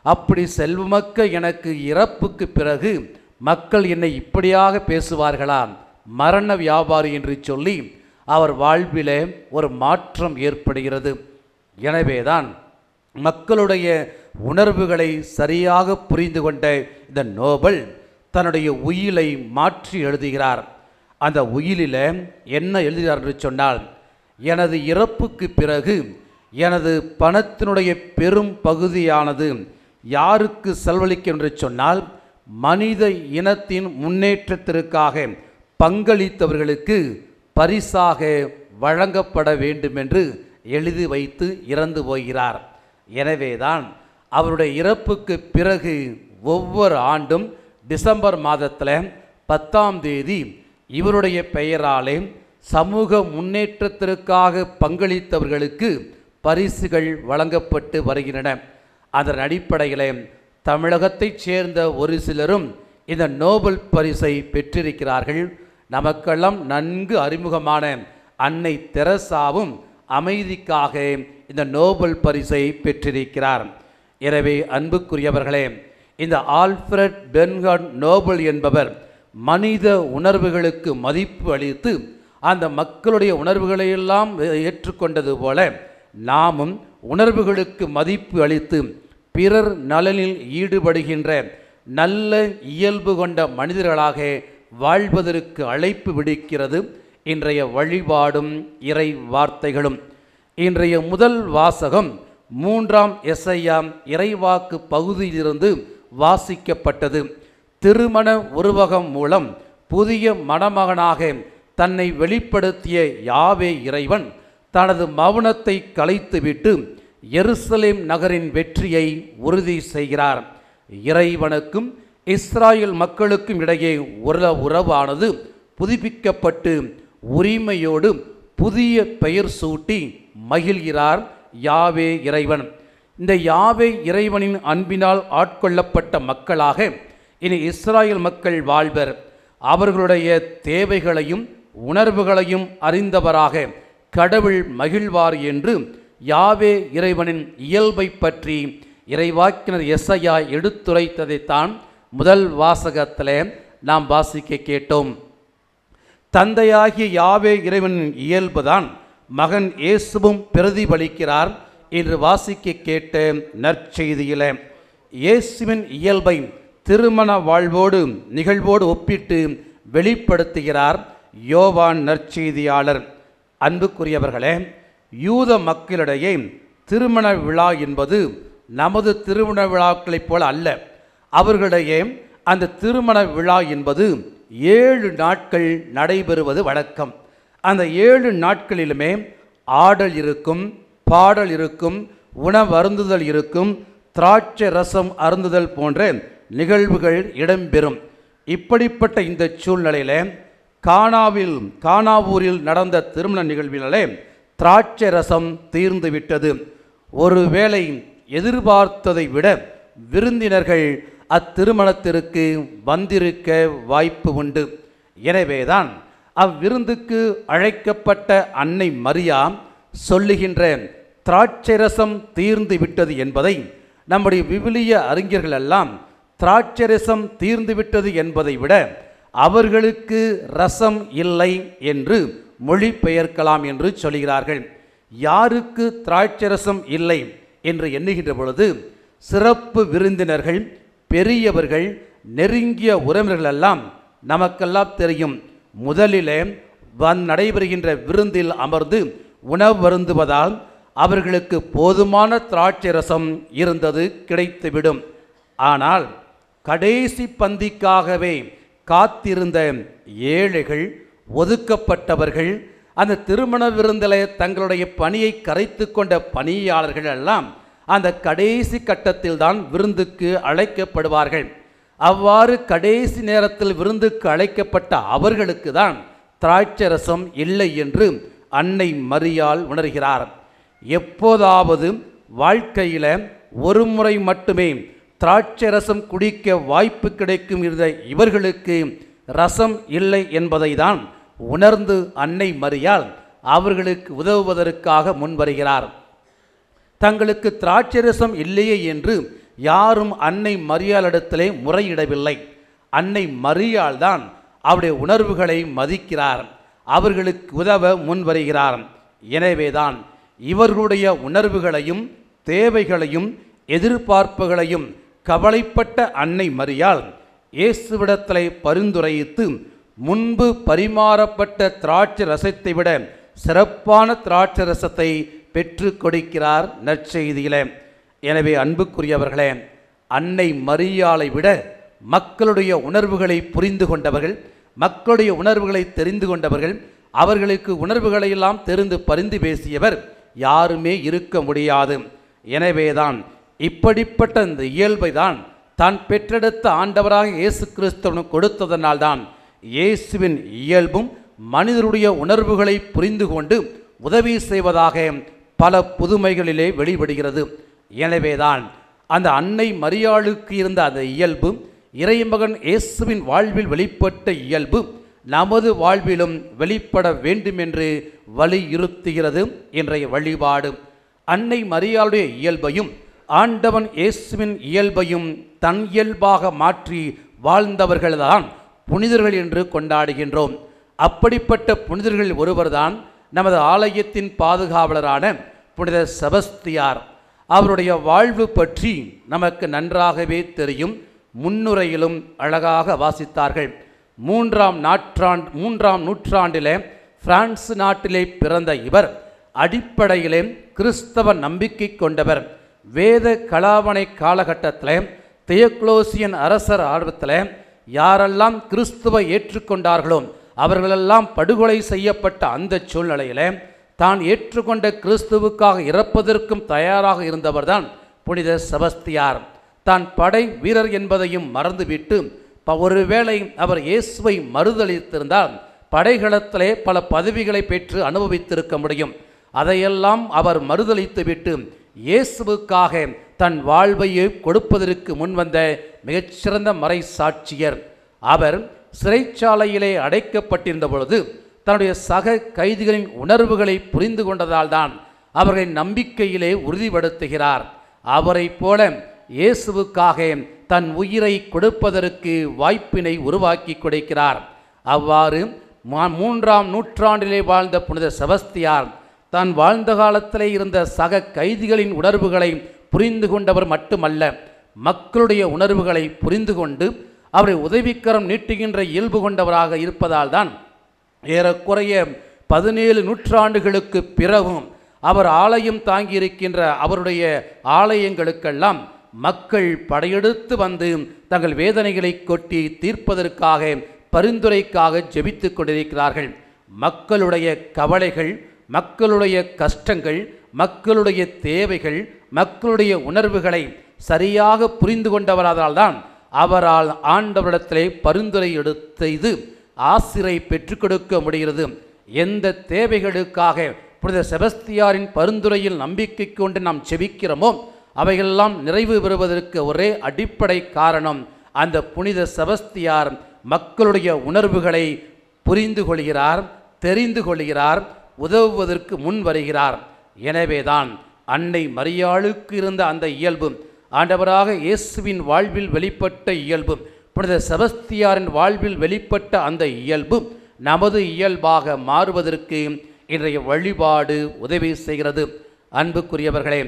அப்படி செல்வமக்க எனக்கு இறப்புக்கு பிறகு மக்கள் என்னை இப்படியாக பேசுவார்களா, மரண வியாபாரி என்று சொல்லி அவர் வாழ்விலே ஒரு மாற்றம் ஏற்படுகிறது. எனவேதான் மக்களுடைய உணர்வுகளை சரியாக புரிந்து கொண்ட இந்த நோபல் தன்னுடைய உயிலை மாற்றி எழுதுகிறார். அந்த உயிலில் என்ன எழுதுகிறார் என்று சொன்னால், எனது இறப்புக்கு பிறகு எனது பணத்தினுடைய பெரும் பகுதியானது யாருக்கு செலவழிக்கும் என்று சொன்னால், மனித இனத்தின் முன்னேற்றத்திற்காக பங்களித்தவர்களுக்கு பரிசாக வழங்கப்பட வேண்டும் என்று எழுதி வைத்து இறந்து போகிறார். எனவேதான் அவருடைய இறப்புக்கு பிறகு ஒவ்வொரு ஆண்டும் டிசம்பர் மாதத்தில் 10ஆம் தேதி இவருடைய பெயராலே சமூக முன்னேற்றத்திற்காக பங்களித்தவர்களுக்கு பரிசுகள் வழங்கப்பட்டு வருகின்றன. அதன் அடிப்படையில் தமிழகத்தைச் சேர்ந்த ஒரு சிலரும் இந்த நோபல் பரிசை பெற்றிருக்கிறார்கள். நமக்கெல்லாம் நன்கு அறிமுகமான அன்னை தெரசாவும் அமைதிக்காக இந்த நோபல் பரிசை பெற்றிருக்கிறார். எனவே அன்புக்குரியவர்களே, இந்த ஆல்ஃபிரட் பெர்ன்ஹார்ட் நோபல் என்பவர் மனித உணர்வுகளுக்கு மதிப்பு அளித்து அந்த மக்களுடைய உணர்வுகளையெல்லாம் ஏற்றுக்கொண்டது போல நாமும் உணர்வுகளுக்கு மதிப்பு அளித்து பிறர் நலனில் ஈடுபடுகின்ற நல்ல இயல்பு கொண்ட மனிதர்களாக வாழ்வதற்கு அழைப்பு விடுக்கிறது இன்றைய வழிபாடும் இறை வார்த்தைகளும். இன்றைய முதல் வாசகம் 3ஆம் எசையா இறைவாக்கு பகுதியிலிருந்து வாசிக்கப்பட்டது. திருமண உருவகம் மூலம் புதிய மணமகனாக தன்னை வெளிப்படுத்திய யாவே இறைவன் தனது மௌனத்தை கலைத்துவிட்டு எருசலேம் நகரின் வெற்றியை உறுதி செய்கிறார். இறைவனுக்கும் இஸ்ராயேல் மக்களுக்கும் இடையே உறவானது புதுப்பிக்கப்பட்டு உரிமையோடு புதிய பெயர் சூட்டி மகிழ்கிறார் யாவே இறைவன். இந்த யாவே இறைவனின் அன்பினால் ஆட்கொள்ளப்பட்ட மக்களாக இனி இஸ்ராயேல் மக்கள் வாழ்வர். அவர்களுடைய தேவைகளையும் உணர்வுகளையும் அறிந்தவராக கடவுள் மகிழ்வார் என்று யாவே இறைவனின் இயல்பை பற்றி இறைவாக்கினர் எசையா எடுத்துரைத்ததைத்தான் முதல் வாசகத்திலே நாம் வாசிக்க கேட்டோம். தந்தையாகிய யாவே இறைவனின் இயல்புதான் மகன் இயேசுவும் பிரதிபலிக்கிறார் என்று வாசிக்க கேட்ட நற்செய்தியிலே. இயேசுவின் இயல்பை திருமண வாழ்வோடு நிகழ்வோடு ஒப்பிட்டு வெளிப்படுத்துகிறார் யோவான் நற்செய்தியாளர். அன்புக்குரியவர்களே, யூத மக்களிடையே திருமண விழா என்பது நமது திருமண விழாக்களைப் போல அல்ல. அவர்களிடையே அந்த திருமண விழா என்பது 7 நாட்கள் நடைபெறுவது வழக்கம். அந்த 7 நாட்களிலுமே ஆடல் இருக்கும், பாடல் இருக்கும், உணவருந்துதல் இருக்கும், திராட்சை ரசம் அருந்துதல் போன்ற நிகழ்வுகள் இடம்பெறும். இப்படிப்பட்ட இந்த சூழ்நிலையிலே கானாவூரில் நடந்த திருமண நிகழ்விலே திராட்சை ரசம் தீர்ந்து விட்டது. ஒருவேளை எதிர்பார்த்ததை விட விருந்தினர்கள் அத்திருமணத்திற்கு வந்திருக்க வாய்ப்பு உண்டு. எனவேதான் அவ்விருந்துக்கு அழைக்கப்பட்ட அன்னை மரியா சொல்லுகின்ற திராட்சை ரசம் தீர்ந்து விட்டது என்பதை நம்முடைய விவிலிய அறிஞர்கள் எல்லாம் திராட்சை ரசம் தீர்ந்து விட்டது என்பதை விட அவர்களுக்கு ரசம் இல்லை என்று மொழிபெயர்க்கலாம் என்று சொல்கிறார்கள். யாருக்கு திராட்சை ரசம் இல்லை என்று எண்ணுகின்ற பொழுது சிறப்பு விருந்தினர்கள், பெரியவர்கள், நெருங்கிய உறவினர்கள் எல்லாம் நமக்கெல்லாம் தெரியும். முதலிலே நடைபெறுகின்ற விருந்தில் அமர்ந்து உணவு வருந்துவதால் அவர்களுக்கு போதுமான திராட்சை ரசம் இருந்தது, கிடைத்துவிடும். ஆனால் கடைசி பந்திக்காகவே காத்திருந்த ஏழைகள், ஒதுக்கப்பட்டவர்கள், அந்த திருமண விருந்தில் தங்களுடைய பணியை கரைத்து கொண்ட பணியாளர்கள் எல்லாம் அந்த கடைசி கட்டத்தில் தான் விருந்துக்கு அழைக்கப்படுவார்கள். அவ்வாறு கடைசி நேரத்தில் விருந்துக்கு அழைக்கப்பட்ட அவர்களுக்கு தான் திராட்சை ரசம் இல்லை என்று அன்னை மரியாள் உணர்கிறார். எப்போதாவது வாழ்க்கையில் ஒரு முறை மட்டுமே திராட்சை ரசம் குடிக்க வாய்ப்பு கிடைக்கும் இருந்த இவர்களுக்கு ரசம் இல்லை என்பதை தான் உணர்ந்து அன்னை மரியாள் அவர்களுக்கு உதவுவதற்காக முன்வருகிறார். தங்களுக்கு திராட்சை ரசம் இல்லையே என்று யாரும் அன்னை மரியாளிடத்திலே முறையிடவில்லை. அன்னை மரியாள் தான் அவருடைய உணர்வுகளை மதிக்கிறார், அவர்களுக்கு உதவ முன்வருகிறார். எனவேதான் இவர்களுடைய உணர்வுகளையும் தேவைகளையும் எதிர்பார்ப்புகளையும் கவலைப்பட்ட அன்னை மரியாள் இயேசுவிடத்திலே பரிந்துரைத்து முன்பு பரிமாறப்பட்ட திராட்சை ரசத்தை விட சிறப்பான திராட்சை ரசத்தை பெற்று கொடுக்கிறார் நற்செய்தியிலே. எனவே அன்புக்குரியவர்களே, அன்னை மரியாளை விட மக்களுடைய உணர்வுகளை புரிந்து கொண்டவர்கள், மக்களுடைய உணர்வுகளை தெரிந்து கொண்டவர்கள், அவர்களுக்கு உணர்வுகளை எல்லாம் தெரிந்து பரிந்து பேசியவர் யாருமே இருக்க முடியாது. எனவேதான் இப்படிப்பட்ட இந்த இயல்பை தான் தான் பெற்றெடுத்த ஆண்டவராக இயேசு கிறிஸ்துவனுக்கு கொடுத்ததனால்தான் இயேசுவின் இயல்பும் மனிதருடைய உணர்வுகளை புரிந்து கொண்டு உதவி செய்வதாக பல புதுமைகளிலே வெளிப்படுகிறது. எனவேதான் அந்த அன்னை மரியாளுக்கு இருந்த அந்த இயல்பு, இறைமகன் இயேசுவின் வாழ்வில் வெளிப்பட்ட இயல்பு நமது வாழ்விலும் வெளிப்பட வேண்டும் என்று வலியுறுத்துகிறது இன்றைய வழிபாடு. அன்னை மரியாளுடைய இயல்பையும் ஆண்டவன் இயேசுவின் இயல்பையும் தன் இயல்பாக மாற்றி வாழ்ந்தவர்கள்தான் புனிதர்கள் என்று கொண்டாடுகின்றோம். அப்படிப்பட்ட புனிதர்கள் ஒருவர்தான் நமது ஆலயத்தின் பாதுகாவலரான புனித செபஸ்தியார். அவருடைய வாழ்வு பற்றி நமக்கு நன்றாகவே தெரியும். முன்னுரையிலும் அழகாக வாசித்தார்கள். மூன்றாம் நூற்றாண்டிலே பிரான்ஸ் நாட்டிலே பிறந்த இவர் அடிப்படையிலே கிறிஸ்தவ நம்பிக்கை கொண்டவர். வேத கலாவணை காலகட்டத்தில் தியோக்ளோசியன் அரசர் ஆர்வத்தில் யாரெல்லாம் கிறிஸ்துவை ஏற்றுக்கொண்டார்களோ அவர்களெல்லாம் படுகொலை செய்யப்பட்ட அந்த சூழ்நிலையில் தான் ஏற்றுக்கொண்ட கிறிஸ்துவுக்காக இறப்பதற்கும் தயாராக இருந்தவர்தான் புனித செபஸ்தியார். தான் படை வீரர் என்பதையும் மறந்துவிட்டு ஒருவேளை அவர் இயேசுவை மறுதளித்திருந்தால் படைகளத்திலே பல பதவிகளை பெற்று அனுபவித்திருக்க முடியும். அதையெல்லாம் அவர் மறுதளித்துவிட்டு இயேசுவுக்காக தன் வாழ்வையை கொடுப்பதற்கு முன்வந்த மிகச்சிறந்த மறை சாட்சியர். அவர் சிறைச்சாலையிலே அடைக்கப்பட்டிருந்த பொழுது தன்னுடைய சக கைதிகளின் உணர்வுகளை புரிந்து கொண்டதால் தான் அவர்களின் நம்பிக்கையிலே உறுதிப்படுத்துகிறார். அவரை போல இயேசுவுக்காக தன் உயிரை கொடுப்பதற்கு வாய்ப்பினை உருவாக்கி கொடுக்கிறார். அவ்வாறு 3ஆம் நூற்றாண்டிலே வாழ்ந்த புனித செபஸ்தியார் தான் வாழ்ந்த காலத்திலே இருந்த சக கைதிகளின் உணர்வுகளை புரிந்து கொண்டவர் மட்டுமல்ல, மக்களுடைய உணர்வுகளை புரிந்து கொண்டு அவரை உதவிக்கரம் நீட்டுகின்ற இயல்பு கொண்டவராக இருப்பதால் தான் ஏறக்குறைய 17 நூற்றாண்டுகளுக்கு பிறகும் அவர் ஆலயம் தாங்கியிருக்கின்ற அவருடைய ஆலயங்களுக்கெல்லாம் மக்கள் படையெடுத்து வந்து தங்கள் வேதனைகளை கொட்டி தீர்ப்பதற்காக பரிந்துரைக்காக ஜெபித்து கொண்டிருக்கிறார்கள். மக்களுடைய கவலைகள், மக்களுடைய கஷ்டங்கள், மக்களுடைய தேவைகள், மக்களுடைய உணர்வுகளை சரியாக புரிந்து கொண்டவரால் தான் அவரால் ஆண்டவரிடத்திலே பரிந்துரை செய்து ஆசிரை பெற்றுக் கொடுக்க முடிகிறது. எந்த தேவைகளுக்காக புனித செபஸ்தியாரின் பரிந்துரையில் நம்பிக்கை கொண்டு நாம் செபிக்கிறோமோ அவைகளெல்லாம் நிறைவு பெறுவதற்கு ஒரே அடிப்படை காரணம், அந்த புனித செபஸ்தியார் மக்களுடைய உணர்வுகளை புரிந்து கொள்கிறார், தெரிந்து கொள்கிறார், உதவுவதற்கு முன் வருகிறார். எனவேதான் அன்னை மரியாளுக்கு இருந்த அந்த இயல்பு, ஆண்டவராக இயேசுவின் வாழ்வில் வெளிப்பட்ட இயல்பு, புனித செபஸ்தியாரின் வாழ்வில் வெளிப்பட்ட அந்த இயல்பு நமது இயல்பாக மாறுவதற்கு இன்றைய வழிபாடு உதவி செய்கிறது. அன்புக்குரியவர்களே,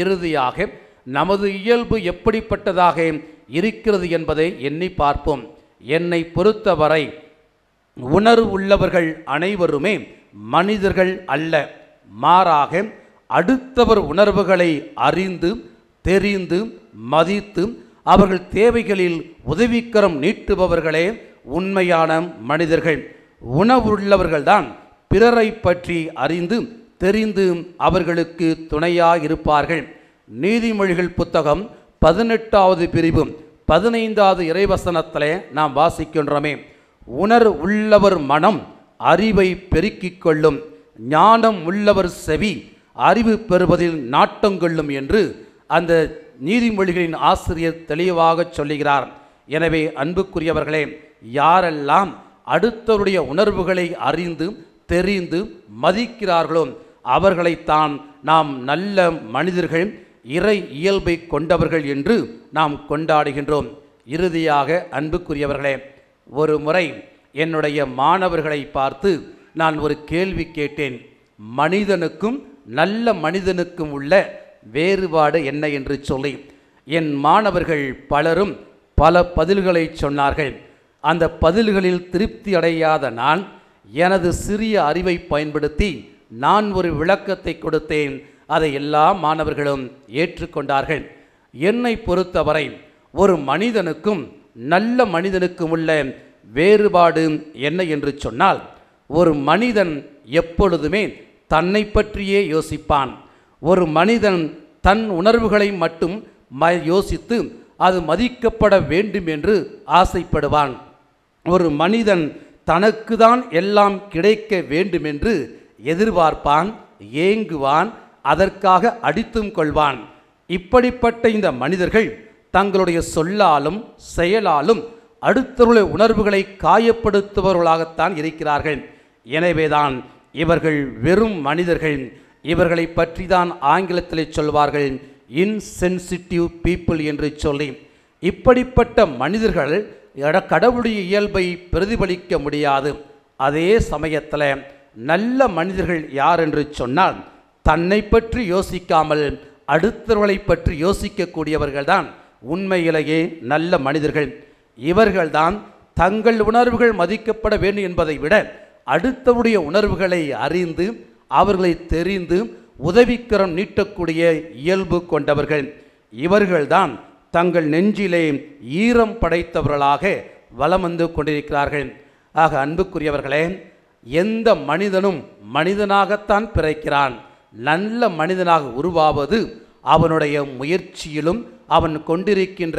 இறுதியாக நமது இயல்பு எப்படிப்பட்டதாக இருக்கிறது என்பதை எண்ணி பார்ப்போம். என்னை பொறுத்தவரை உணர்வு உள்ளவர்கள் அனைவருமே மனிதர்கள் அல்ல, மாறாக அடுத்தவர் உணர்வுகளை அறிந்து தெரிந்து மதித்து அவர்கள் தேவைகளில் உதவிக்கரம் நீட்டுபவர்களே உண்மையான மனிதர்கள். உணவுள்ளவர்கள்தான் பிறரை பற்றி அறிந்து தெரிந்து அவர்களுக்கு துணையாக இருப்பார்கள். நீதிமொழிகள் புத்தகம் 18வது பிரிவு 15வது இறைவசனத்திலே நாம் வாசிக்கின்றோமே, உணர்வு உள்ளவர் மனம் அறிவை பெருக்கிக் கொள்ளும், ஞானம் உள்ளவர் செவி அறிவு பெறுவதில் நாட்டங்கொள்ளும் என்று அந்த நீதிமொழிகளின் ஆசிரியர் தெளிவாக சொல்லுகிறார். எனவே அன்புக்குரியவர்களே, யாரெல்லாம் அடுத்தவருடைய உணர்வுகளை அறிந்து தெரிந்து மதிக்கிறார்களோ அவர்களைத்தான் நாம் நல்ல மனிதர்கள், இறை இயல்பை கொண்டவர்கள் என்று நாம் கொண்டாடுகின்றோம். இறுதியாக அன்புக்குரியவர்களே, ஒரு முறை என்னுடைய மாணவர்களை பார்த்து நான் ஒரு கேள்வி கேட்டேன். மனிதனுக்கும் நல்ல மனிதனுக்கும் உள்ள வேறுபாடு என்ன என்று சொல்லி என் மாணவர்கள் பலரும் பல பதில்களை சொன்னார்கள். அந்த பதில்களில் திருப்தி அடையாத நான் எனது சிறிய அறிவை பயன்படுத்தி நான் ஒரு விளக்கத்தை கொடுத்தேன். அதை எல்லா மாணவர்களும் ஏற்றுக்கொண்டார்கள். என்னை பொறுத்தவரை ஒரு மனிதனுக்கும் நல்ல மனிதனுக்கும் உள்ள வேறுபாடு என்ன என்று சொன்னால், ஒரு மனிதன் எப்பொழுதுமே தன்னை பற்றியே யோசிப்பான். ஒரு மனிதன் தன் உணர்வுகளை மட்டும் யோசித்து அது மதிக்கப்பட வேண்டும் என்று ஆசைப்படுவான். ஒரு மனிதன் தனக்கு தான் எல்லாம் கிடைக்க வேண்டும் என்று எதிர்பார்ப்பான், ஏங்குவான், அதற்காக அடித்தும் கொள்வான். இப்படிப்பட்ட இந்த மனிதர்கள் தங்களுடைய சொல்லாலும் செயலாலும் அடுத்தவர்களுடைய உணர்வுகளை காயப்படுத்துபவர்களாகத்தான் இருக்கிறார்கள். எனவேதான் இவர்கள் வெறும் மனிதர்கள். இவர்களை பற்றி தான் ஆங்கிலத்தில் சொல்வார்கள் இன்சென்சிட்டிவ் பீப்புள் என்று சொல்லி. இப்படிப்பட்ட மனிதர்கள் கடவுளுடைய இயல்பை பிரதிபலிக்க முடியாது. அதே சமயத்தில் நல்ல மனிதர்கள் யார் என்று சொன்னால், தன்னை பற்றி யோசிக்காமல் அடுத்தவர்களை பற்றி யோசிக்கக்கூடியவர்கள் தான் உண்மையிலேயே நல்ல மனிதர்கள். இவர்கள்தான் தங்கள் உணர்வுகள் மதிக்கப்பட வேண்டும் என்பதை விட அடுத்தவருடைய உணர்வுகளை அறிந்து அவர்களை தெரிந்து உதவிக்கரம் நீட்டக்கூடிய இயல்பு கொண்டவர்கள். இவர்கள்தான் தங்கள் நெஞ்சிலே ஈரம் படைத்தவர்களாக வலம் வந்து கொண்டிருக்கிறார்கள். ஆக அன்புக்குரியவர்களே, எந்த மனிதனும் மனிதனாகத்தான் பிறக்கிறான். நல்ல மனிதனாக உருவாவது அவனுடைய முயற்சியிலும் அவன் கொண்டிருக்கின்ற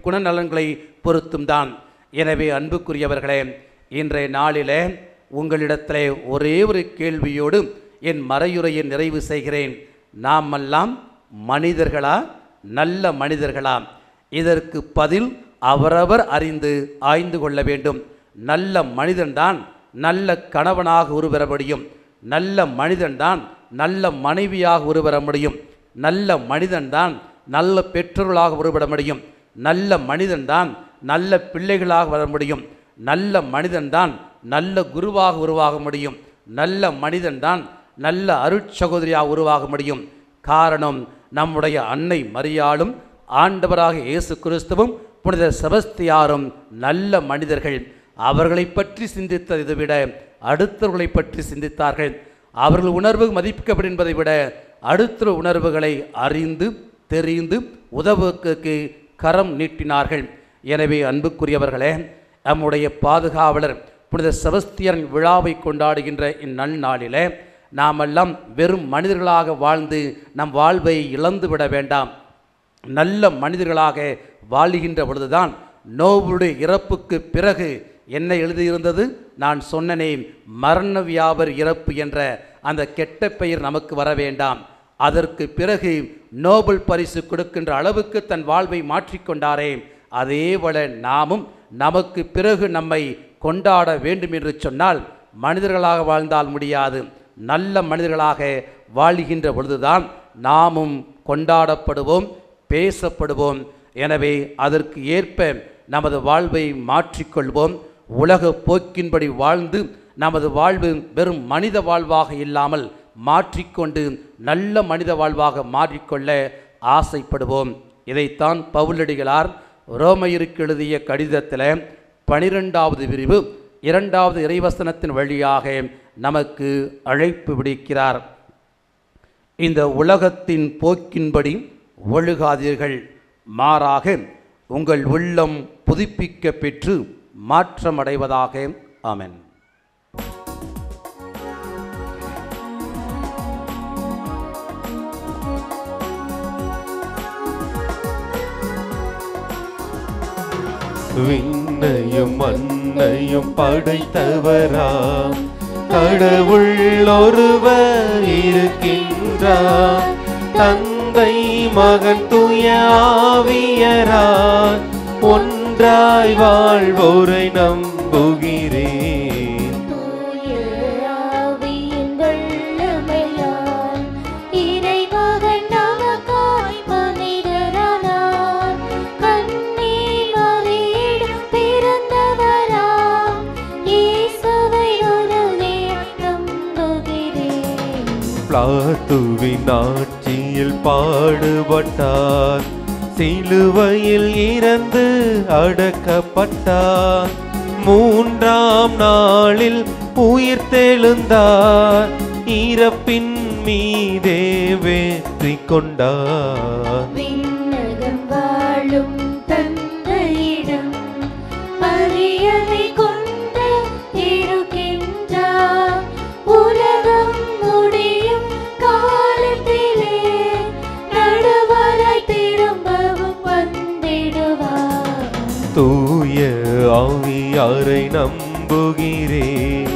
குணநலன்களை பொறுத்தும் தான். எனவே அன்புக்குரியவர்களே, இன்றைய நாளிலே உங்களிடத்திலே ஒரே ஒரு கேள்வியோடு என் மறையுரையை நிறைவு செய்கிறேன். நாமெல்லாம் மனிதர்களா, நல்ல மனிதர்களா? இதற்கு பதில் அவரவர் அறிந்து ஆய்ந்து கொள்ள வேண்டும். நல்ல மனிதன்தான் நல்ல கணவனாக உருவர முடியும். நல்ல மனிதன்தான் நல்ல மனைவியாக உருவர முடியும். நல்ல மனிதன்தான் நல்ல பெற்றோர்களாக உருவர முடியும். நல்ல மனிதன்தான் நல்ல பிள்ளைகளாக வர முடியும். நல்ல மனிதன்தான் நல்ல குருவாக உருவாக முடியும். நல்ல மனிதன்தான் நல்ல அருட்சகோதரியாக உருவாக முடியும். காரணம், நம்முடைய அன்னை மரியாளும் ஆண்டவராக இயேசு கிறிஸ்துவும் புனித செபஸ்தியாரும் நல்ல மனிதர்கள். அவர்களை பற்றி சிந்தித்ததை விட அடுத்தவர்களை பற்றி சிந்தித்தார்கள். அவர்கள் உணர்வு மதிப்பிக்கப்படும் என்பதை விட அடுத்த உணர்வுகளை அறிந்து தெரிந்து உதவுக்கு கரம் நீட்டினார்கள். எனவே அன்புக்குரியவர்களே, நம்முடைய பாதுகாவலர் புனித செபஸ்தியரின் விழாவை கொண்டாடுகின்ற இந்நன்னாளிலே நாமெல்லாம் வெறும் மனிதர்களாக வாழ்ந்து நம் வாழ்வை இழந்துவிட வேண்டாம். நல்ல மனிதர்களாக வாழுகின்ற பொழுதுதான் நோவுடைய இறப்புக்கு பிறகு என்ன எழுதியிருந்தது, நான் சொன்னனே, மரண வியாபர் இறப்பு என்ற அந்த கெட்ட பெயர் நமக்கு வர வேண்டாம். அதற்கு பிறகு நோபல் பரிசு கொடுக்கின்ற அளவுக்கு தன் வாழ்வை மாற்றிக்கொண்டாரே, அதேபோல நாமும் நமக்கு பிறகு நம்மை கொண்டாட வேண்டும் என்று சொன்னால் மனிதர்களாக வாழ்ந்தால் முடியாது. நல்ல மனிதர்களாக வாழுகின்ற பொழுதுதான் நாமும் கொண்டாடப்படுவோம், பேசப்படுவோம். எனவே அதற்கு ஏற்ப நமது வாழ்வை மாற்றிக்கொள்வோம். உலக போக்கின்படி வாழ்ந்து நமது வாழ்வு வெறும் மனித வாழ்வாக இல்லாமல் மாற்றிக்கொண்டு நல்ல மனித வாழ்வாக மாற்றிக்கொள்ள ஆசைப்படுவோம். இதைத்தான் பவுலடிகளார் ரோமையருக்கு எழுதிய கடிதத்தில் 12வது பிரிவு 2வது இறைவசனத்தின் வழியாக நமக்கு அழைப்பு விடுக்கிறார். இந்த உலகத்தின் போக்கின்படி ஒழுகாதீர்கள், மாறாக உங்கள் உள்ளம் புதுப்பிக்க பெற்று மாற்றமடைவதாக. ஆமென். விண்ணையும் மண்ணையும் படைத்தவராம் கடவுள் ஒருவர் இருக்கின்றார். தந்தை மகன் தூய ஆவியரார் ஒன்றாய் வாழ்வோரை நம்புகிறேன். பிளாத்துவின் ஆட்சியில் பாடுபட்டார், சிலுவையில் இறந்து அடக்கப்பட்டார், 3ஆம் நாளில் உயிர்த்தெழுந்தார், இறப்பின் மீதே வெற்றி கொண்டார். விண்ணகம் வாழும் தந்தையிடம் மரியாதை கொண்டு இருக்கின்றார். உலகம் முடியும் காலத்திலே நடுவராய் திரும்பவும் வந்திடுவார். தூய ஆவியாரை நம்புகிறேன்,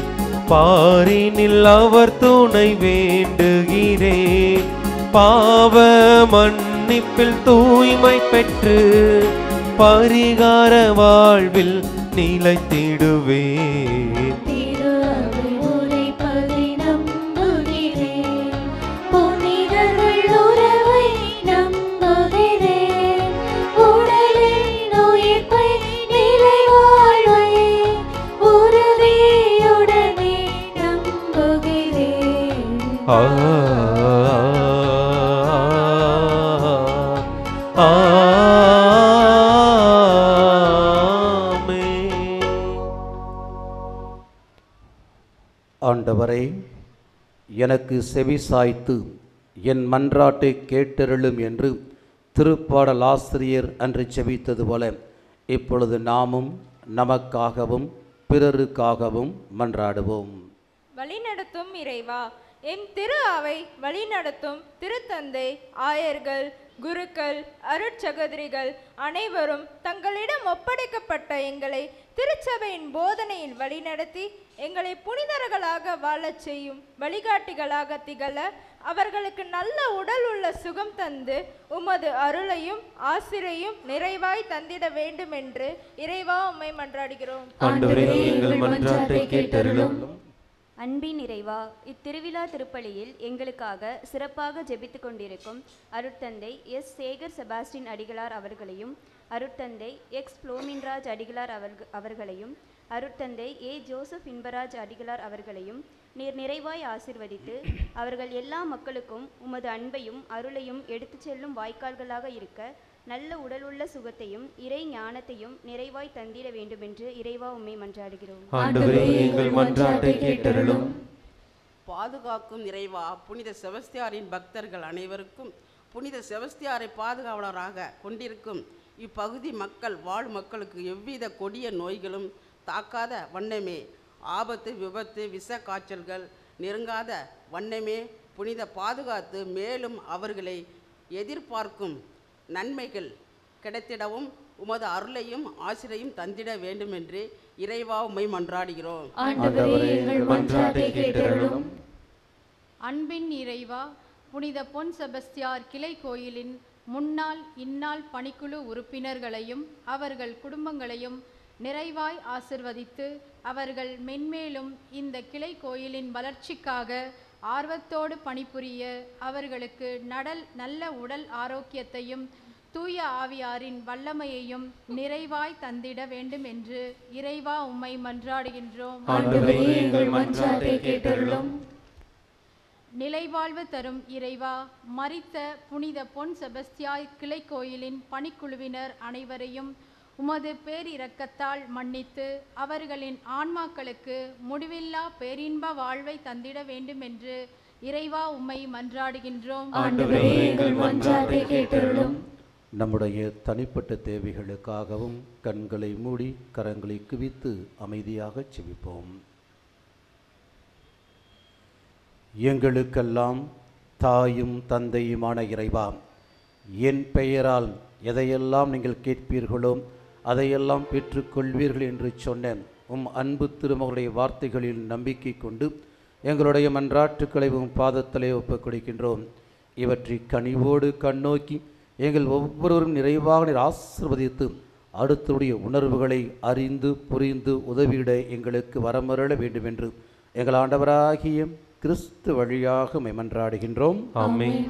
பாரினில் அவர் துணை வேண்டுகிறேன். பாவ மன்னிப்பில் தூய்மை பெற்று பரிகார வாழ்வில் நிலைத்திடுவேன். திரு அவை உரைப்பதை நம்புகிறேன், புனிதர்கள் உறவை நம்புகிறேன், உடலின் உயிர்ப்பை நிலை வாழ்வை உறுதியுடனே நம்புகிறேன். ஆண்டவரே, எனக்கு செவி சாய்த்து என் மன்றாட்டை கேட்டருளும் என்று திருப்பாடல் ஆசிரியர் அன்று செபித்தது போல இப்பொழுது நாமும் நமக்காகவும் பிறருக்காகவும் மன்றாடுவோம். வழிநடத்தும் இறைவா, எம் திரு அவை வழிநடத்தும் திருத்தந்தை, ஆயர்கள், குருக்கள், அருட்சகோதரிகள் அனைவரும் தங்களிடம் ஒப்படைக்கப்பட்ட எங்களை திருச்சபையின் போதனையில் வழிநடத்தி எங்களை புனிதர்களாக வாழச் செய்யும் வழிகாட்டிகளாக திகழ அவர்களுக்கு நல்ல உடல் உள்ள சுகம் தந்து உமது அருளையும் ஆசிரையும் நிறைவாய் தந்திட வேண்டும் என்று இறைவா உம்மை மன்றாடுகிறோம். அன்பின் இறைவா, இத்திருவிழா திருப்பலியில் எங்களுக்காக சிறப்பாக ஜெபித்து கொண்டிருக்கும் அருட்தந்தை எஸ். சேகர் செபாஸ்டின் அடிகளார் அவர்களையும், அருட்தந்தை எக்ஸ். புளோமின்ராஜ் அடிகளார் அவர்களையும், அருட்தந்தை ஏ. ஜோசப் இன்பராஜ் அடிகளார் அவர்களையும், நீர் நிறைவாய் ஆசிர்வதித்து அவர்கள் எல்லா மக்களுக்கும் உமது அன்பையும் அருளையும் எடுத்துச் செல்லும் வாய்க்கால்களாக இருக்க நல்ல உடலுள்ள சுகத்தையும் இறை ஞானத்தையும் நிறைவாய் தந்திட வேண்டுமென்று இறைவா உம்மை மன்றாடுகிறோம். ஆண்டவரே, எங்கள் மன்றாட்டை கேட்டருளும். பாதுகாக்கும் இறைவா, புனித செபஸ்தியாரின் பக்தர்கள் அனைவருக்கும் புனித செபஸ்தியாரை பாதுகாவலராக கொண்டிருக்கும் இப்பகுதி மக்களுக்கு எவ்வித கொடிய நோய்களும் தாக்காத வண்ணமே, ஆபத்து விபத்து விஷ காய்ச்சல்கள் நெருங்காத வண்ணமே புனித பாதுகாத்து மேலும் அவர்களை எதிர்பார்க்கும் நன்மைகள் கிடைத்திடவும் உமது அருளையும் ஆசிரையும் தந்திட வேண்டுமென்று இறைவா உம்மை மன்றாடுகிறோம். அன்பின் இறைவா, புனித பொன் செபஸ்தியார் கிளை கோயிலின் முன்னாள் இந்நாள் பணிக்குழு உறுப்பினர்களையும் அவர்கள் குடும்பங்களையும் நிறைவாய் ஆசிர்வதித்து அவர்கள் மென்மேலும் இந்த கிளை கோயிலின் வளர்ச்சிக்காக ஆர்வத்தோடு பணிபுரிய அவர்களுக்கு நல்ல உடல் ஆரோக்கியத்தையும் தூய ஆவியாரின் வல்லமையையும் நிறைவாய் தந்திட வேண்டும் என்று இறைவா உம்மை மன்றாடுகின்றோம். நிலைவாழ்வு தரும் இறைவா, மரித்த புனித பொன் செபஸ்தியார் கிளை கோயிலின் பணிக்குழுவினர் அனைவரையும் உமது பேரிரக்கத்தால் மன்னித்து அவர்களின் ஆன்மாக்களுக்கு முடிவில்லா பேரின்ப வாழ்வை தந்திட வேண்டும் என்று இறைவா உம்மை மன்றாடுகின்றோம். நம்முடைய தனிப்பட்ட தேவைகளுக்காகவும் கண்களை மூடி கரங்களை குவித்து அமைதியாக செபிப்போம். எங்களுக்கெல்லாம் தாயும் தந்தையுமான இறைவா, என் பெயரால் எதையெல்லாம் நீங்கள் கேட்பீர்களோ அதையெல்லாம் பெற்றுக்கொள்வீர்கள் என்று சொன்ன உம் அன்பு திருமகளுடைய வார்த்தைகளில் நம்பிக்கை கொண்டு எங்களுடைய மன்றாட்டுக்களை உம் பாதத்திலே ஒப்புக் கொடுக்கின்றோம். இவற்றை கனிவோடு கண்ணோக்கி எங்கள் ஒவ்வொருவரும் நிறைவாக நீர் ஆசீர்வதித்து அடுத்தருடைய உணர்வுகளை அறிந்து புரிந்து உதவியிட எங்களுக்கு வரமருள வேண்டும் என்று எங்கள் ஆண்டவராகிய கிறிஸ்து வழியாக மன்றாடுகின்றோம். ஆமென்.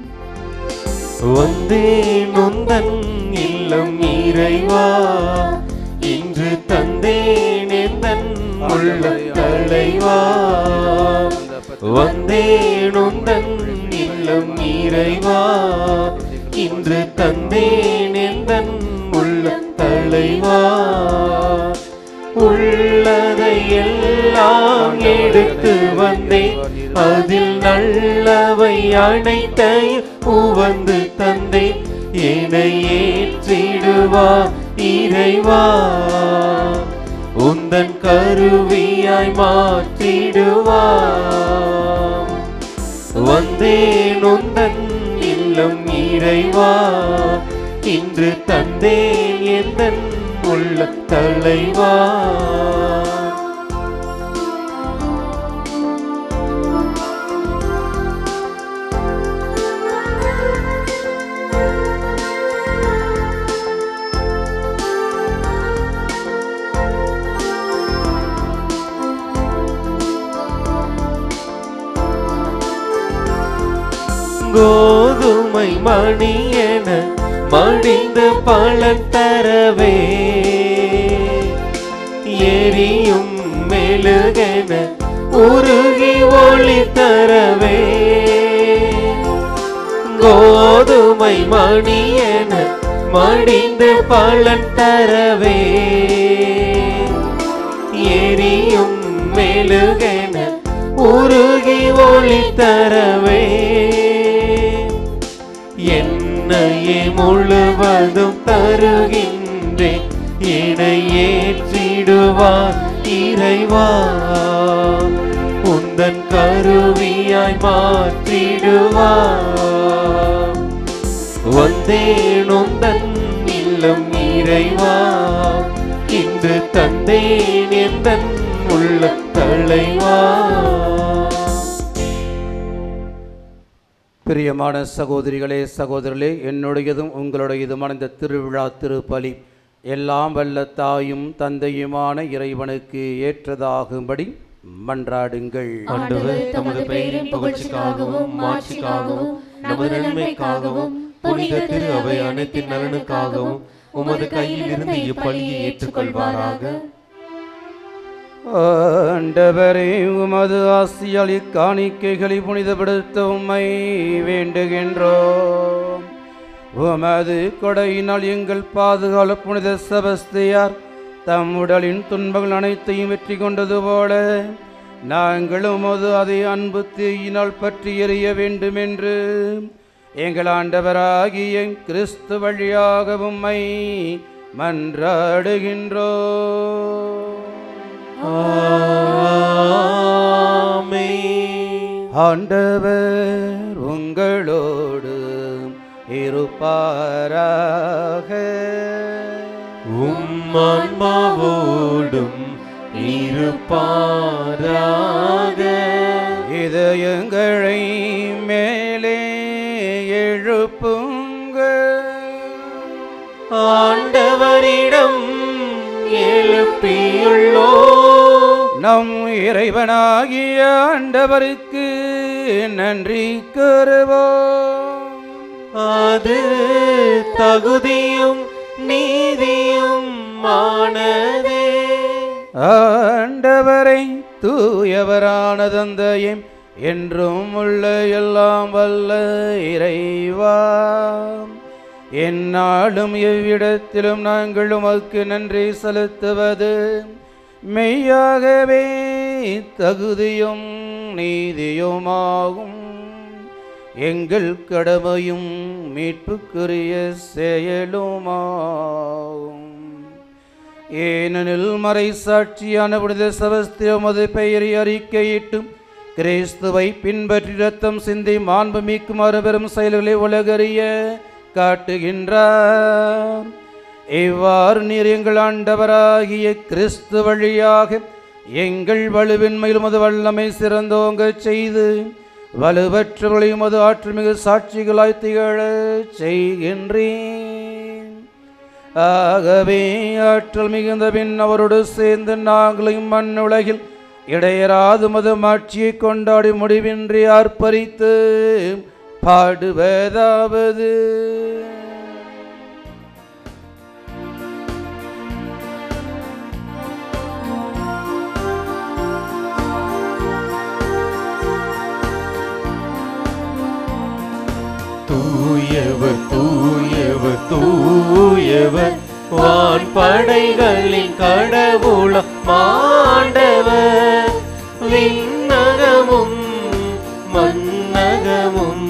வந்தேன் உந்தன் இல்லம் இறைவா, இன்று தந்தேன் எந்தன் உள்ளத் தலைவா. வந்தேன் உந்தன் இல்லம் இறைவா, இன்று தந்தேன் எந்தன் உள்ளத் தலைவா. உள்ளதை எல்லாம் எடுத்து வந்தேன், அதில் நல்லவை அனைத்தையும் உவந்து தந்தேன். என்னை ஏற்றிடுவா இறைவா, உந்தன் கருவியாய் மாற்றிடுவா. வந்தேன் உந்தன் இல்லம் இறைவா, இன்று தந்தேன் எந்தன் உள்ளத் தலைவா. கோதுமை மணியென மடிந்து பலன் தரவே, எரியும் மெழுகென உருகி ஒளி தரவே. கோதுமை மணியென மடிந்து பலன் தரவே, எரியும் மெழுகென உருகி ஒளி தரவே. என்னையே முழுவதும் தருகின்றேன், என்னை ஏற்றிடுவார் இறைவா, உந்தன் கருவியாய் மாற்றிடுவார். வந்தேன் உந்தன் இல்லம் இறைவா, இன்று தந்தேன் எந்தன் உள்ளத் தலைவா. பிரியமான சகோதரிகளே சகோதரர்களே, என்னுடையதும் உங்களுடையதுமான இந்த திருவிழா திருப்பலி எல்லாம் வல்ல தாயும் தந்தையுமான இறைவனுக்கு ஏற்றதாகும்படி மன்றாடுங்கள். ஆண்டவர் தமது பெயரின் புகழ்ச்சிக்காகவும் மாட்சிக்காகவும் நமது நன்மைக்காகவும் புனித திரு அவை அனைத்தின் நலனுக்காகவும் உமது கையில் இருந்து இப்பலியை ஏற்றுக்கொள்வாராக. ஆண்டவரே, உமது ஆசியால் இக்காணிக்கைகளை புனிதப்படுத்த உம்மை வேண்டுகின்றோம். உமது கொடையினால் எங்கள் பாதுகால புனித செபஸ்தியார் தம் உடலின் துன்பங்கள் அனைத்தையும் வெற்றி கொண்டது போல நாங்களும் உமது அதை அன்பு தீயினால் பற்றி எறிய வேண்டுமென்று எங்கள் ஆண்டவராகிய கிறிஸ்து வழியாக உம்மை மன்றாடுகின்றோம். ஆண்டவர் உங்களோடு இருப்பாராக. ஆன்மாவோடும் இருப்பாராக. இதயங்களை மேலே எழுப்புங்கள். ஆண்டவரிடம் எழுப்பியுள்ளோ. நம் இறைவனாகிய ஆண்டவருக்கு நன்றி கூறுவோம். அது தகுதியும் நீதியும் ஆனதே. ஆண்டவரை தூயவரான தந்தையே, என்றும் உள்ள எல்லாம் வல்ல இறைவா, எந்நாளும் எவ்விடத்திலும் நாங்கள் உமக்கு நன்றி செலுத்துவது மெய்யாகவே தகுதியும் நீதியுமாகும். எங்கள் கடமையும் மீட்புக்குரிய செயலுமாகும். ஏனெனில் மறை சாட்சியான புனித செபஸ்தியார் உமது பெயரை அறிக்கையிட்டு கிறிஸ்துவை பின்பற்றி இரத்தம் சிந்தி மாண்பு மீக்குமாறு பெரும் செயல்களை உலகறிய காட்டுகின்றார். இவ்வாறு நீர் எங்கள் ஆண்டவராகிய கிறிஸ்து வழியாக எங்கள் வலுவின்மையில் உமது வல்லமை சிறந்தோங்க செய்து வலுவற்றவர்களை உமது ஆற்றல்மிகு சாட்சிகளாய் திகழ செய்கின்றேன். ஆகவே ஆற்றல் மிகுந்த பின் அவரோடு சேர்ந்து நாங்களும் மண்ணுலகில் இடையராது மது மாட்சியை கொண்டாடி முடிவின்றி ஆர்ப்பரித்து பாடுவதாவது. தூயவர் தூயவர் தூயவர் வான்படைகளின் கடவுளம் ஆண்டவர். விண்ணகமும் மண்ணகமும்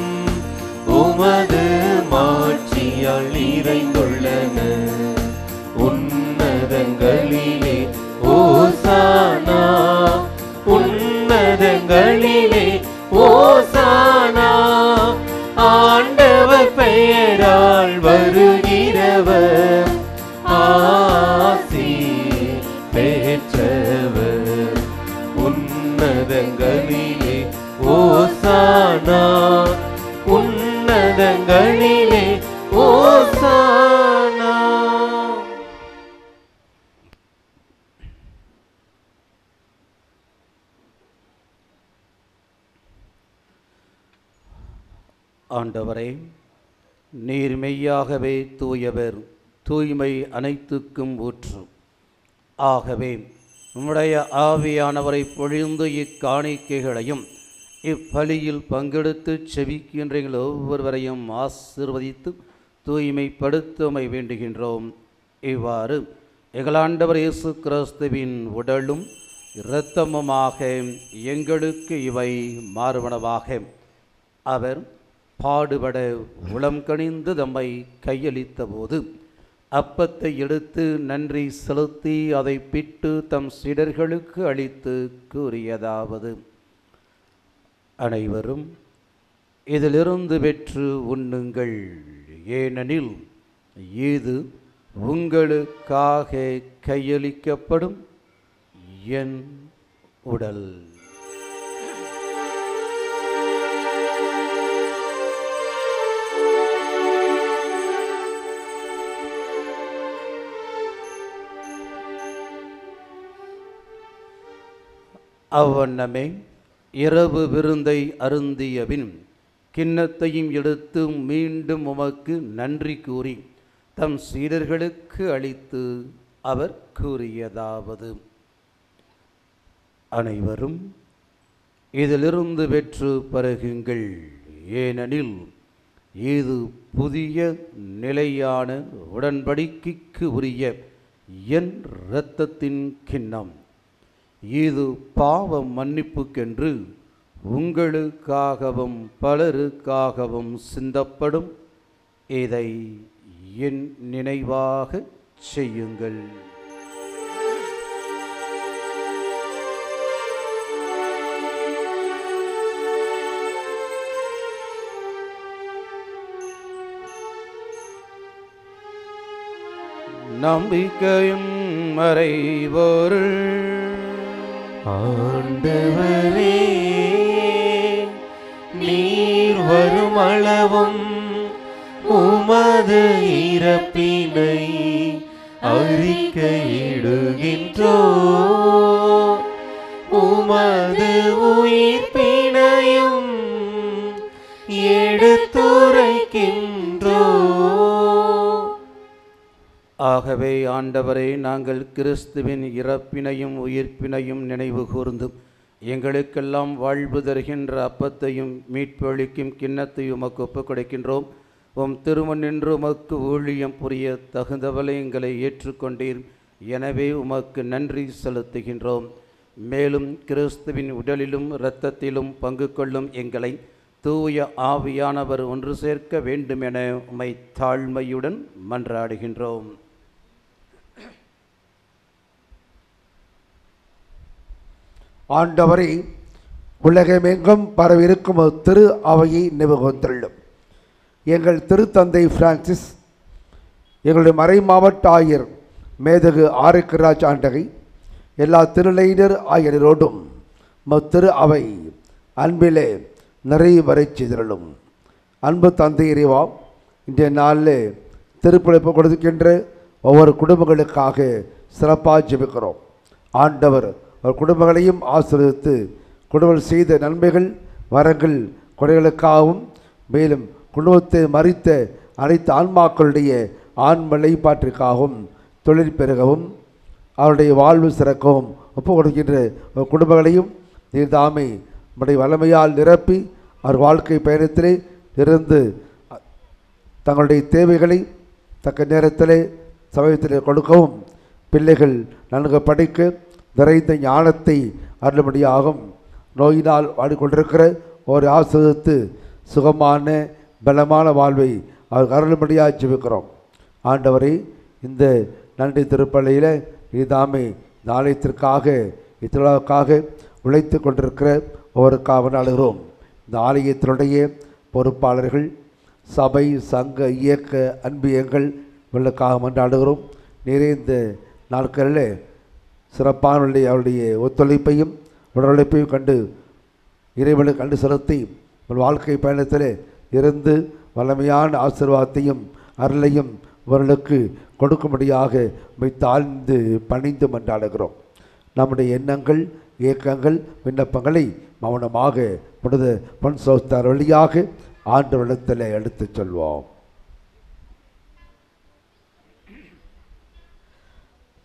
உமது மாட்சியால் நிறைந்துள்ளன. உன்னதங்களிலே ஓசானா, உன்னதங்களிலே ஓசானா. ஆண்டவர் பெயரால் வருகிறவர் ஆசி பெற்றவர். உன்னதங்களிலே ஓசானா, உன்னதங்களிலே ஓசானா. ஆண்டவரே, நீர் மெய்யாகவே தூயவர், தூய்மை அனைத்துக்கும் ஊற்று. ஆகவே உம்முடைய ஆவியானவரை பொழிந்து இக்காணிக்கைகளையும் இப்பலியில் பங்கெடுத்து செவிக்கின்ற எங்கள் ஒவ்வொருவரையும் ஆசீர்வதித்து தூய்மைப்படுத்த உம்மை வேண்டுகின்றோம். இவ்வாறு எங்கள் ஆண்டவர் இயேசு கிறிஸ்துவின் உடலும் இரத்தமுமாக எங்களுக்கு இவை மாறுவனவாக. அவர் பாடுபட உளம் கனிந்து தம்மை கையளித்த போது அப்பத்தை எடுத்து நன்றி செலுத்தி அதை பிட்டு தம் சீடர்களுக்கு அளித்து கூறியதாவது: அனைவரும் இதிலிருந்து பெற்று உண்ணுங்கள், ஏனெனில் இது உங்களுக்காக கையளிக்கப்படும் என் உடல். அவ்வண்ணமே இரவு விருந்தை அருந்தியபின் கிண்ணத்தையும் எடுத்து மீண்டும் உமக்கு நன்றி கூறி தம் சீடர்களுக்கு அளித்து அவர் கூறியதாவது: அனைவரும் இதிலிருந்து பெற்று பருகுங்கள். ஏனெனில் இது புதிய நிலையான உடன்படிக்கைக்கு உரிய என் இரத்தத்தின் கிண்ணம். இது பாவ மன்னிப்புக்கென்று உங்களுக்காகவும் பலருக்காகவும் சிந்தப்படும். இதை என் நினைவாக செய்யுங்கள். நம்பிக்கையும் மறைபொருள். ஆண்டவரே, நீர் வரும் அளவும் உமது இறப்பினை அறிக்கையிடுகின்றோ, உமது உயிர்ப்பினையும் எடுத்துரைக்கின்றோ. ஆகவே ஆண்டவரே, நாங்கள் கிறிஸ்துவின் இறப்பினையும் உயிர்ப்பினையும் நினைவு கூர்ந்து எங்களுக்கெல்லாம் வாழ்வு தருகின்ற அப்பத்தையும் மீட்பளிக்கும் கிண்ணத்தையும் உமக்கு ஒப்புக் கொடுக்கின்றோம். உம் திருமணின்று உமக்கு ஊழியம் புரிய தகுந்தவளை எங்களை ஏற்றுக்கொண்டீர். எனவே உமக்கு நன்றி செலுத்துகின்றோம். மேலும் கிறிஸ்துவின் உடலிலும் இரத்தத்திலும் பங்கு கொள்ளும் எங்களை தூய ஆவியானவர் ஒன்று சேர்க்க வேண்டுமென உம்மை தாழ்மையுடன் மன்றாடுகின்றோம். ஆண்டவரே, உலகமெங்கும் பரவிருக்கும் திரு அவையை நினைவுகூர்ந்துள்ளோம். எங்கள் திருத்தந்தை பிரான்சிஸ், எங்களுடைய மறை மாவட்ட ஆயர் மேதகு ஆரோக்கியராஜ் ஆண்டகை, எல்லா திருநிலையினர் ஆகியோரோடும் திரு அவை அன்பிலே நிறைவரை செய்திருளும். அன்பு தந்தை இறைவா, இன்றைய நாளில் திருப்பிழைப்பு கொடுக்கின்ற ஒவ்வொரு குடும்பங்களுக்காக சிறப்பாக ஜெபிக்கிறோம். ஆண்டவர் அவர் குடும்பங்களையும் ஆசீர்வதித்து குடும்பங்கள் செய்த நன்மைகள் வரங்கள் கொடைகளுக்காகவும், மேலும் குடும்பத்தை மறித்த அனைத்து ஆன்மாக்களுடைய ஆண்மலைப்பாட்டிற்காகவும் தொழில் பெருகவும் அவருடைய வாழ்வு சிறக்கவும் ஒப்புக் கொடுக்கின்ற குடும்பங்களையும் நீர் தாமே நம்முடைய வல்லமையால் நிரப்பி அவர் வாழ்க்கை பயணத்திலே இருந்து தங்களுடைய தேவைகளை தக்க நேரத்திலே சமயத்திலே கொடுக்கவும், பிள்ளைகள் நன்கு படிக்க நிறைந்த ஞானத்தை அருளும்படியாகும். நோயினால் வாடிக்கொண்டிருக்கிற ஒரு ஆசிரியத்து சுகமான பலமான வாழ்வை அவர் அருளும்படியாக ஜெபிக்கிறோம். ஆண்டவரை, இந்த நன்றி திருப்பள்ளியில் இதுதாமே நாளையத்திற்காக இத்திருவிழாவுக்காக உழைத்து கொண்டிருக்கிற ஒவ்வொருக்காக நாடுகிறோம். இந்த ஆலயத்தினுடைய பொறுப்பாளர்கள், சபை, சங்க, இயக்க அன்பியங்கள் இவர்களுக்காக மன்றாடுகிறோம். நிறைய இந்த நாட்களில் சிறப்பான அவருடைய ஒத்துழைப்பையும் உடலுழைப்பையும் கண்டு இறைவனுக்கு கண்டு செலுத்தி வாழ்க்கை பயணத்தில் இருந்து வல்லமையான ஆசீர்வாதத்தையும் அருளையும் இவர்களுக்கு கொடுக்கும்படியாக தாழ்ந்து பணிந்து மன்றாடுகிறோம். நம்முடைய எண்ணங்கள், இயக்கங்கள், விண்ணப்பங்களை மௌனமாக புனித பொன் சோஸ்தார் வழியாக ஆண்டவரிடத்தில் எடுத்துச் சொல்வோம்.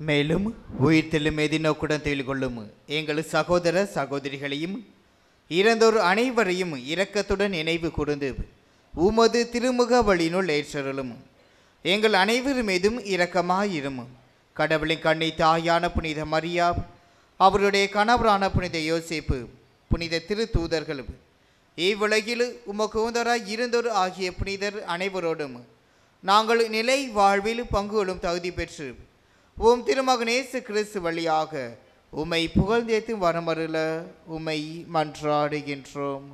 மேலும் உயிர்த்தெழும் எதிர்நோக்குடன் தொழில் கொள்ளும் எங்கள் சகோதர சகோதரிகளையும் இறந்தோர் அனைவரையும் இரக்கத்துடன் நினைவு கூர்ந்து உமது திருமுக வழியினுள் ஏற்றருளும். எங்கள் அனைவர் மீதும் இரக்கமாயிரும். கடவுளின் கண்ணை தாயான புனித மரியா, அவருடைய கணவரான புனித யோசேப்பு, புனித திரு தூதர்கள், இவ்வுலகில் உமக்கு உந்தராய் இருந்தோர் ஆகிய புனிதர் அனைவரோடும் நாங்கள் நிலை வாழ்வில் பங்கு கொள்ளும் தகுதி பெற்று உம் திருமகன் இயேசு கிறிஸ்து வழியாக உம்மை புகழ்ந்தேத்து வரமருள உம்மை மன்றாடுகின்றோம்.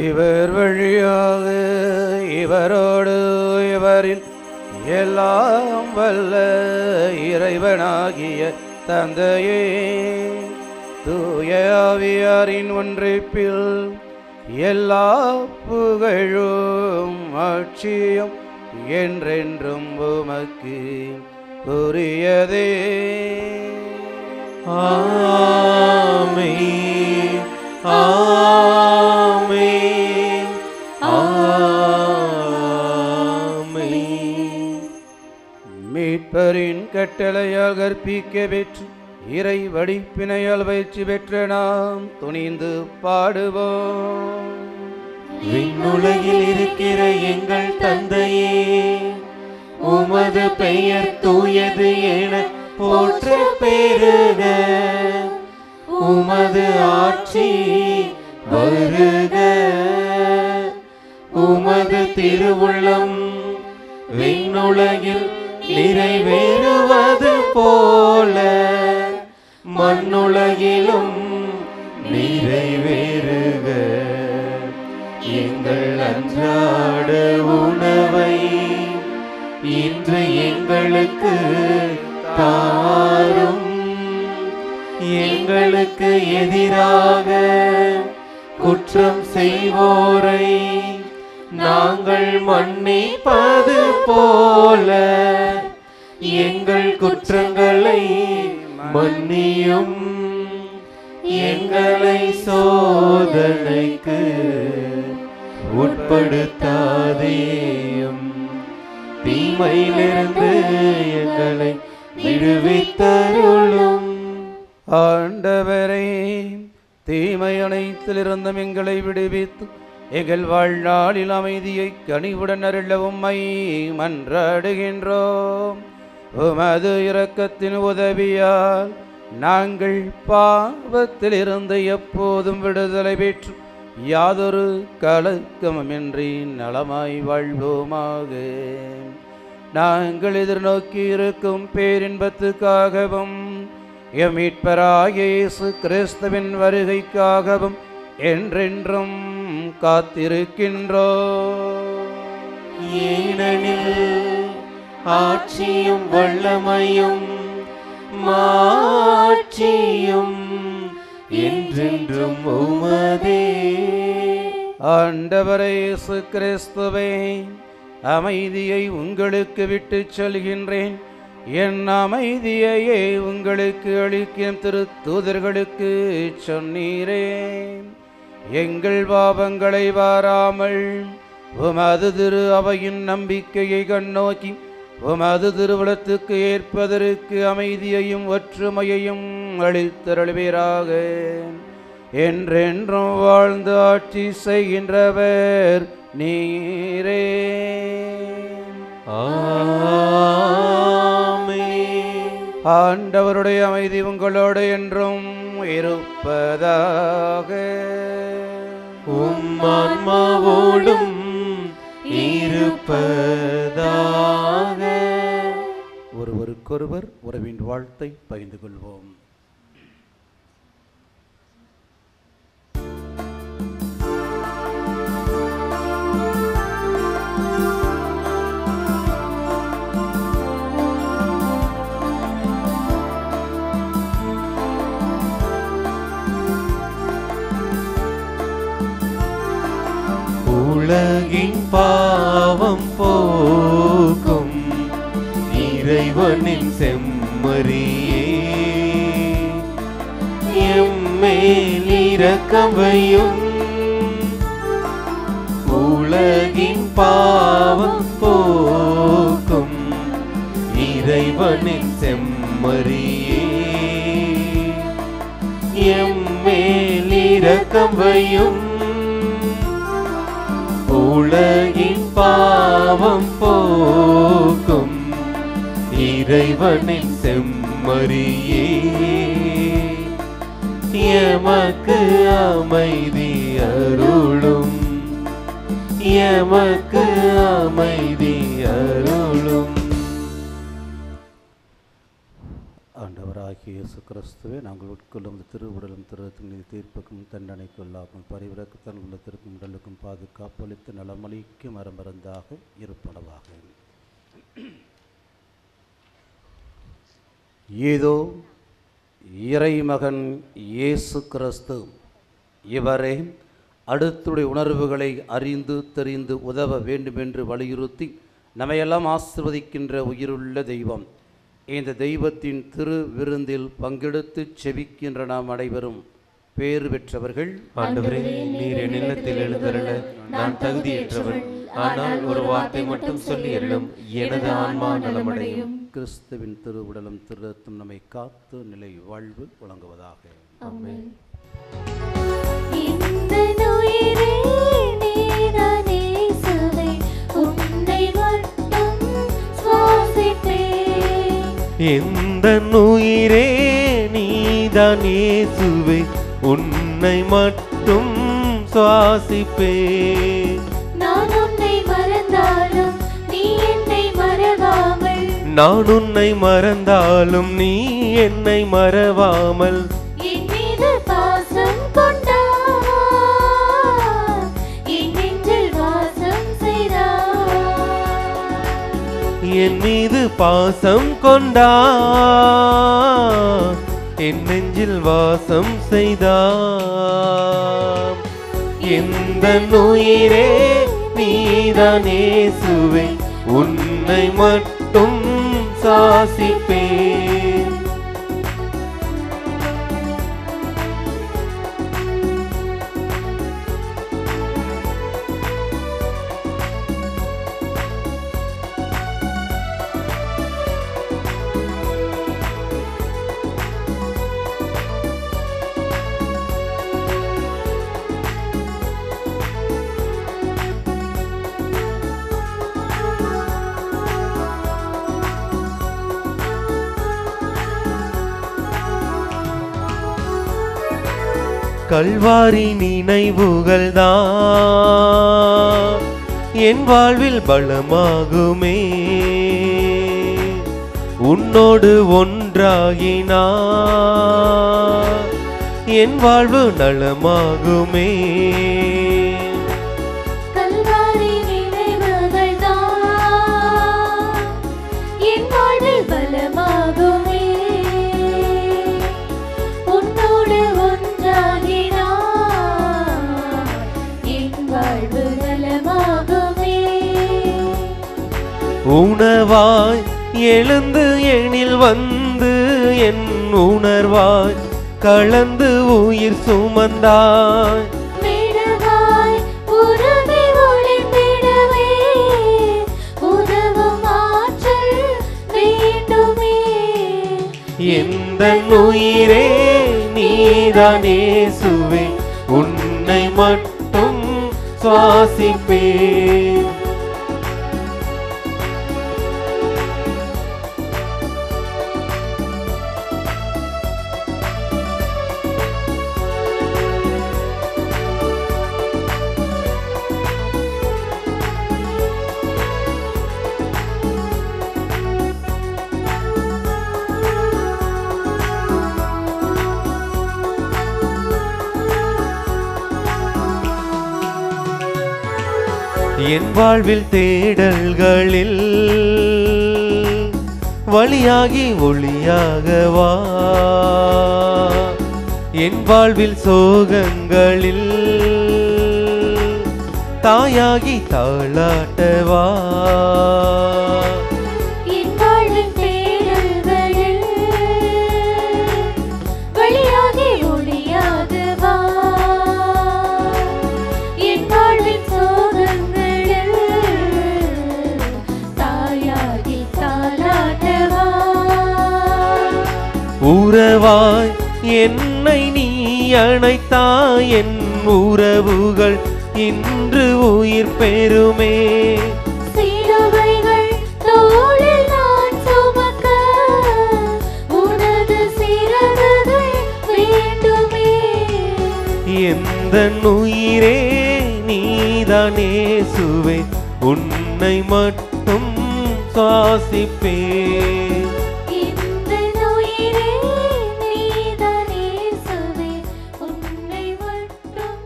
இவர் வழியாக இவரோடு இவரில் எல்லாம் வல்ல இறைவனாகிய தந்தையே, தூய ஆவியாரின் ஒன்றிப்பில் எல்லா புகழும் ஆட்சியும் என்றென்றும் உமக்கு உரியதே. ஆமென், ஆமென், ஆமென். கற்பிக்க பெற்று இறை வடிப்பினையால் பயிற்சி பெற்ற நாம் துணிந்து பாடுவோம். விண்ணுலகில் இருக்கிற எங்கள் தந்தையே, உமது பெயர் தூயது என போற்ற பெருக. உமது ஆட்சி வருக. உமது திருவுள்ளம் விண்ணுலகில் நிறைவேறுவது போல மண்ணுலகிலும் நிறைவேறுக. எங்கள் அன்றாட உணவை இன்று எங்களுக்கு தாரும். எங்களுக்கு எதிராக குற்றம் செய்வோரை நாங்கள் மன்னிப்பது போல எங்கள் குற்றங்களை மன்னியும். எங்களை சோதனைக்கு உட்படுத்தாதேயும், தீமையிலிருந்து எங்களை விடுவித்தருளும். ஆண்டவரே, தீமை அனைத்திலிருந்தும் எங்களை விடுவித்து எங்கள் வாழ்நாளில் அமைதியை கனிவுடன் அருள உம்மை மன்றாடுகின்றோம். உமது இரக்கத்தின் உதவியால் நாங்கள் பாவத்திலிருந்து எப்போதும் விடுதலை பெற்று யாதொரு கலக்கமின்றி நலமாய் வாழ்வோமாக. நாங்கள் எதிர்நோக்கி இருக்கும் பேரின்பத்துக்காகவும் எம் மீட்பராகிய இயேசு கிறிஸ்துவின் வருகைக்காகவும் என்றென்றும் காத்திருக்கின்றோம். ஏனெனில் ஆட்சியும் வல்லமையும் மாட்சியும் என்றென்றும் உமதே. ஆண்டவரே இயேசு கிறிஸ்துவே, அமைதியை உங்களுக்கு விட்டுச் செல்கின்றேன், என் அமைதியையே உங்களுக்கு அளிக்கும் திருத்தூதர்களுக்கு சொன்னீரே. எங்கள் பாவங்களை வாராமல் உமது திரு அவையின் நம்பிக்கையை கண்ணோக்கி உமது திருவுளத்துக்கு ஏற்பதற்கு அமைதியையும் ஒற்றுமையையும் அளித்தருள்வீராக. என்றென்றும் வாழ்ந்து ஆட்சி செய்கின்றவர் நீரே. ஆண்டவருடைய அமைதி உங்களோடு என்றும் இருப்பதாக. ஆன்மாவோடும் இருப்பதாக. ஒருவருக்கொருவர் உறவின் வாழ்த்தை பகிர்ந்து கொள்வோம். உலகின் பாவம் போக்கும் இறைவனின் செம்மறியே, எம்மேல் இரக்கம் வையும். உலகின் பாவம் போக்கும் இறைவனின் செம்மறியே, எம்மேல் இரக்கம் வையும். உலகின் பாவம் போக்கும் இறைவனின் செம்மறியே, எமக்கு அமைதி அருளும். எமக்கு அமைதி அருளும். ஆண்டவராகிய இயேசு கிறிஸ்துவே, நாங்கள் உட்கொள்ளும் திருவுடலும் திருத்தும் நீதி தீர்ப்புக்கும் தண்டனைக்குள்ளாகும் பரிவிறக்கத்தன் உள்ளத்திற்கும் உடலுக்கும் பாதுகாப்பு அளித்து நலமளிக்கு மரமருந்தாக இருப்பனவாக. ஏதோ இறைமகன் இயேசு கிறிஸ்து, இவரே அடுத்துடைய உணர்வுகளை அறிந்து தெரிந்து உதவ வேண்டுமென்று வலியுறுத்தி நம்மையெல்லாம் ஆசிர்வதிக்கின்ற உயிருள்ள தெய்வம். இந்த தெய்வத்தின் திரு விருந்தில் பங்கெடுத்து செபிக்கின்ற நாம் அனைவரும் பேறு பெற்றவர்கள். ஆண்டவரே, நீர் என் இல்லத்தில் எழுந்தருள நான் தகுதியற்றவன். ஆனால் ஒரு வார்த்தை மட்டும் சொல்லி அருளும், எனது ஆன்மா நலமடையும். கிறிஸ்துவின் திருவுடலும் திருரத்தம் நம்மை காத்து நிலை வாழ்வு வழங்குவதாக. ஆமென். இந்த உயிரே நீதான் இயேசுவே, உன்னை மட்டும் சுவாசிப்பேன். எந்த உயிரே நீதான் இயேசுவே, உன்னை மட்டும் சுவாசிப்பேன். நான் உன்னை மறந்தாலும் நீ என்னை மறவாமல், நான் உன்னை மறந்தாலும் நீ என்னை மறவாமல், என் மீது பாசம் கொண்டாய், என் நெஞ்சில் வாசம் செய்தாய். என் மீது பாசம் கொண்டாய், என் நெஞ்சில் வாசம் செய்தாய். எந்த உயிரே நீதான் இயேசுவே, உன்னை மட்டும் சுவாசிப்பேன். கல்வாரி நினைவுகள் தான் என் வாழ்வில் பலமாகுமே, உன்னோடு ஒன்றாகினார் என் வாழ்வு நலமாகுமே. கல்வாரி நினைவுகள் தான் என் வாழ்வில் பலமாகுமே, உன்னோடு ஒன்றாகினார் என் வாழ்வு நலமாகுமே. உணவாய் எழுந்து எனில் வந்து என் உணர்வாய் கலந்து உயிர் சுமந்தாய். மெழுகாய் உருகி ஒளிந்திடவே உதவும் ஆற்றல் வேண்டுமே. எந்த உயிரே நீதான் இயேசுவே, உன்னை மட்டும் சுவாசிப்பேன். என் வாழ்வில் தேடல்களில் வழியாகி ஒளியாகவா, என் வாழ்வில் சோகங்களில் தாயாகி தாளாட்டவா. என் வாழ்வின் தேடல்களில் வழியாகி ஒளியாகவா, என் வாழ்வின் சோகங்களில் தாயாகி தாளாட்டவா. உறவாய் என்னை நீ அணைத்தாய், என் உறவுகள் இன்று உயிர் பெறுமே. சிலுவைகள் தோளில் நான் சுமக்க உனது சிறகுகள் வேண்டுமே. எந்த உயிரே நீதான் இயேசுவே, உன்னை மட்டும் சுவாசிப்பேன். இந்த உயிரே நீதான் இயேசுவே, உன்னை மட்டும்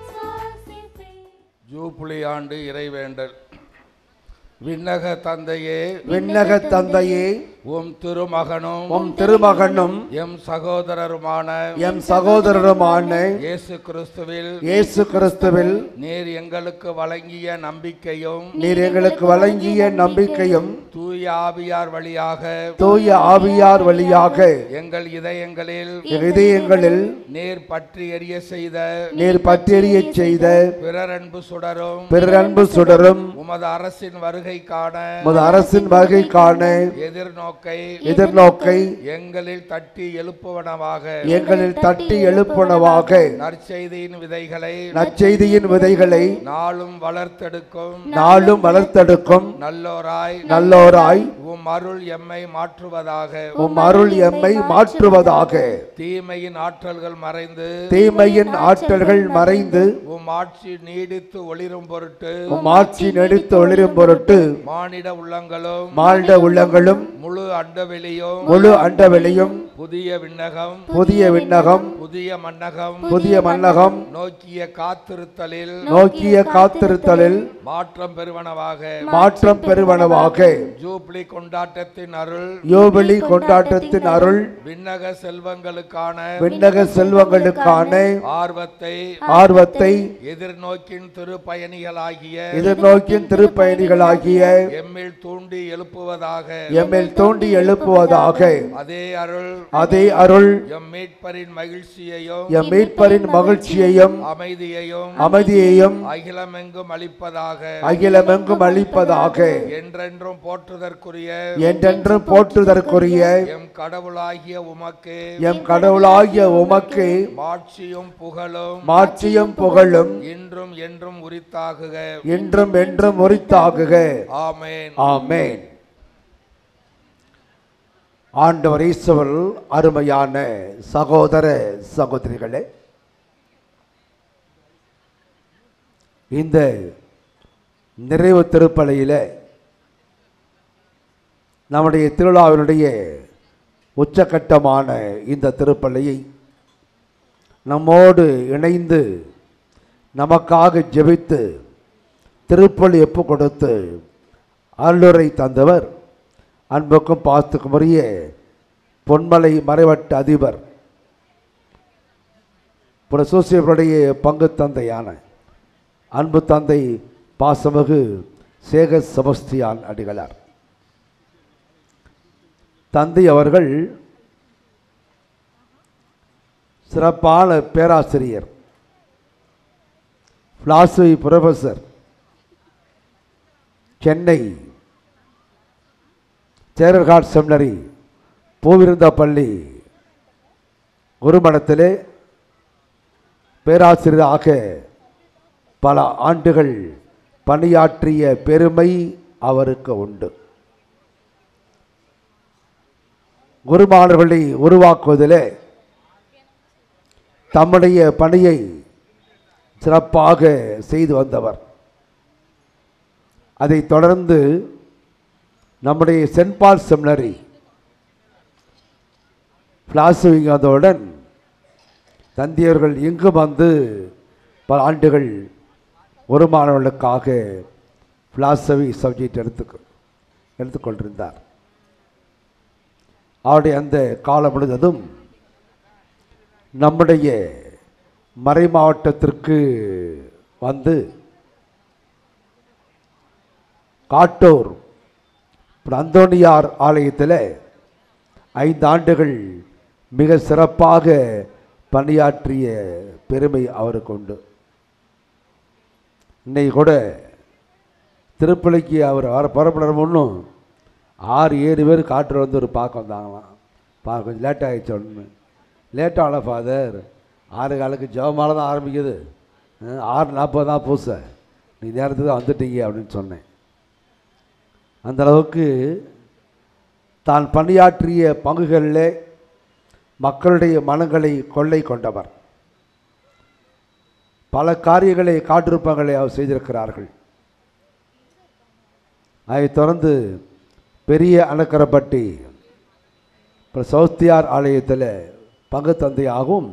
சுவாசிப்பேன். ஜூபிலி ஆண்டு இறைவேண்டல். விண்ணக தந்தையே, விண்ணக தந்தையே, உம் திருமகனும் எம் சகோதரருமான இயேசு கிறிஸ்துவில் நீர் எங்களுக்கு வழங்கிய நம்பிக்கையும் தூய ஆவியார் வழியாக எங்கள் இதயங்களில் நீர் பற்றி எரிய செய்த பிறரன்பு சுடரும் உமது அரசின் வருகைக்கான எதிர்நோக்கை எங்களில் தட்டி எழுப்புவனவாக நற்செய்தியின் விதைகளை நாளும் வளர்த்தெடுக்கும் நல்லோராய் உம் அருள் எம்மை மாற்றுவதாக தீமையின் ஆற்றல்கள் மறைந்து உம் ஆட்சி நீடித்து ஒளிரும் பொருட்டு மானிட உள்ளங்களும் முழு அண்டவெளியும் புதிய விண்ணகம் புதிய மன்னகம் நோக்கிய காத்திருத்தலில் மாற்றம் பெறுவனவாக ஜூப்ளி கொண்டாட்டத்தின் அருள் விண்ணக செல்வங்களுக்கான ஆர்வத்தை எதிர்நோக்கின் திருப்பயணிகளாகிய எம்மில் தூண்டி எழுப்புவதாக அதே அருள் எம் மீட்பரின் மகிழ்ச்சியையும் அமைதியையும் அகிலமெங்கும் அளிப்பதாக என்றென்றும் போற்றுதற்குரிய எம் கடவுளாகிய உமக்கு மாட்சியும் புகழும் இன்றும் என்றும் உரித்தாகுக. ஆமென். ஆண்டவர் இயேசுவில் அருமையான சகோதர சகோதரிகளே, இந்த நிறைவு திருப்பலியில நம்முடைய திருவிழாவினுடைய உச்சகட்டமான இந்த திருப்பலியை நம்மோடு இணைந்து நமக்காக ஜெபித்து திருப்பலி ஒப்பு கொடுத்து அருளுரை தந்தவர் அன்புக்கும் பாசத்துக்கும் உரிய பொன்மலை மறைவட்ட அதிபர் சூசியவருடைய பங்கு தந்தையான அன்பு தந்தை பாசமிகு சேகர் செபஸ்தியான் அடிகளார். தந்தை அவர்கள் சிறப்பான பேராசிரியர், பிலாசபி புரொஃபசர், சென்னை சேரர்காட் செமினரி பூவிருந்தப்பள்ளி குருமடத்திலே பேராசிரியராக பல ஆண்டுகள் பணியாற்றிய பெருமை அவருக்கு உண்டு. குருமானவர்களை உருவாக்குவதிலே தம்முடைய பணியை சிறப்பாக செய்து வந்தவர். அதைத் தொடர்ந்து நம்முடைய சென்ட் பால் செமினரி பிலாசபிங்காதவுடன் தந்தையர்கள் இங்கு வந்து பல ஆண்டுகள் ஒரு மாணவர்களுக்காக பிலாசபி சப்ஜெக்ட் எடுத்துக்கொண்டிருந்தார். அவருடைய அந்த காலம் முழுவதும் நம்முடைய மறை மாவட்டத்திற்கு வந்து காட்டூர் அந்தோனியார் ஆலயத்தில் 5 ஆண்டுகள் மிக சிறப்பாக பணியாற்றிய பெருமை அவருக்கு உண்டு. இன்னைக்கு கூட திருப்பலிக்கு அவர் புறப்படும் முன்னும் 6-7 பேர் காட்டூர் வந்து ஒரு பார்க்க வந்தாங்களாம். கொஞ்சம் லேட் ஆகிடுச்சு. ஒன்று லேட்டாகல ஃபாதர், 6 காலுக்கு ஜெபமாலை தான் ஆரம்பிக்குது, 6:40 தான் பூசை, நீ நேரத்துக்கு தான் வந்துட்டீங்க அப்படின்னு சொன்னேன். அந்தளவுக்கு தான் பணியாற்றிய பங்குகளில் மக்களுடைய மனங்களை கொள்ளை கொண்டவர். பல காரியங்களை காட்டிருப்பங்களை அவர் செய்திருக்கிறார்கள். அதைத் தொடர்ந்து பெரிய அணக்கரப்பட்டி சௌஸ்தியார் ஆலயத்தில் பங்கு தந்தையாகவும்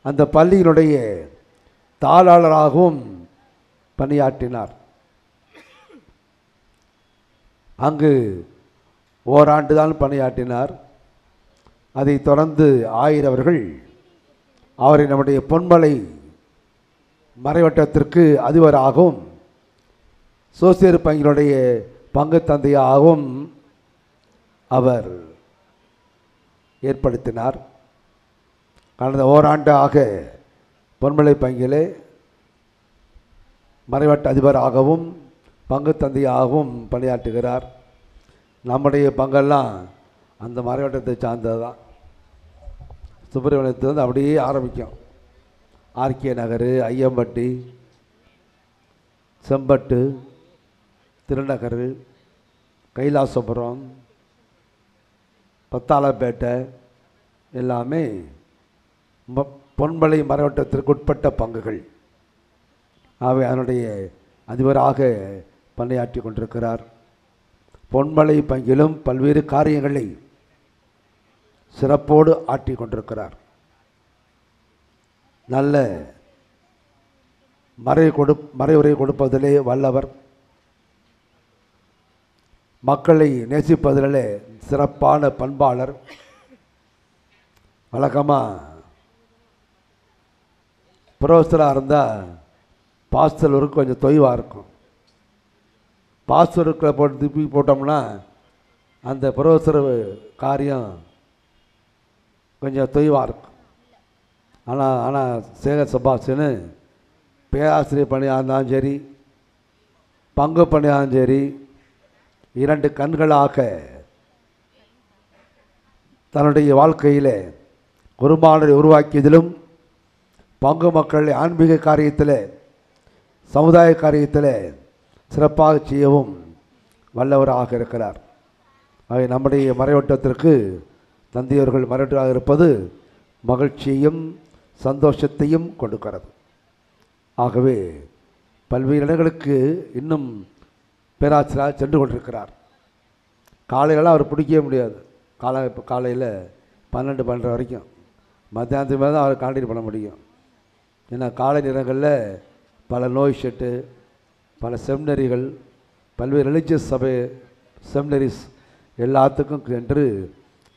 அந்த பள்ளியினுடைய தாளாளராகவும் பணியாற்றினார். அங்கு ஓராண்டு தான் பணியாற்றினார். அதைத் தொடர்ந்து ஆயர் அவர்கள் அவரை நம்முடைய பொன்மலை மறைவட்டத்திற்கு அதிபராகவும் சோசியர் பங்கினுடைய பங்கு தந்தையாகவும் அவர் ஏற்படுத்தினார். கடந்த ஓராண்டாக பொன்மலை பங்கிலே மறைவட்ட அதிபராகவும் பங்கு தந்தையாகவும் பணியாற்றுகிறார். நம்முடைய பங்கெல்லாம் அந்த மறைவட்டத்தை சார்ந்தது தான். சுப்பிரமணியத்துலேருந்து அப்படியே ஆரம்பிக்கும். ஆர்கே நகர், ஐயம்பட்டி, செம்பட்டு, திருநகர், கைலாசபுரம், பத்தாளப்பேட்டை எல்லாமே பொன்மலை மறைவட்டத்திற்கு உட்பட்ட பங்குகள். அவை அதனுடைய அதிபராக பணியாற்றி கொண்டிருக்கிறார். பொன்மலை பங்கிலும் பல்வேறு காரியங்களை சிறப்போடு ஆற்றி கொண்டிருக்கிறார். நல்ல மறைவுரை கொடுப்பதிலே வல்லவர். மக்களை நேசிப்பதிலே சிறப்பான பண்பாளர். வழக்கமாக புரோசராக இருந்தால் பாஸ்டருக்கு கொஞ்சம் தொய்வாக இருக்கும். பாஸ்டருக்குள்ள போட்டு திருப்பி போட்டோம்னா அந்த புரோசர காரியம் கொஞ்சம் தொய்வாக இருக்கும். ஆனால் சேகர் சபாஷன்னு பேராசிரியர் பணியாக இருந்தாலும் சரி, பங்கு பணியாலும் சரி, 2 கண்களாக தன்னுடைய வாழ்க்கையில் குருமானரை உருவாக்கியதிலும் பங்கு மக்களை ஆன்மீக காரியத்தில், சமுதாய காரியத்தில் சிறப்பாக செய்யவும் வல்லவராக இருக்கிறார். அவை நம்முடைய மறைவட்டத்திற்கு தந்தையவர்கள் மறைவட்டாக இருப்பது மகிழ்ச்சியையும் சந்தோஷத்தையும் கொடுக்கிறது. ஆகவே பல்வேறு இடங்களுக்கு இன்னும் பேராசிரியராக சென்று கொண்டிருக்கிறார். காலையிலலாம் அவர் பிடிக்கவே முடியாது. காலையில் 12-12 வரைக்கும், மத்தியானத்துக்கு மேலே தான் அவர் கான்டாக்ட் பண்ண முடியும். ஏன்னா காலை நேரங்களில் பல நோய் ஷெட்டு, பல செமினரிகள், பல்வேறு ரிலிஜியஸ் சபை செமினரிஸ் எல்லாத்துக்கும் என்று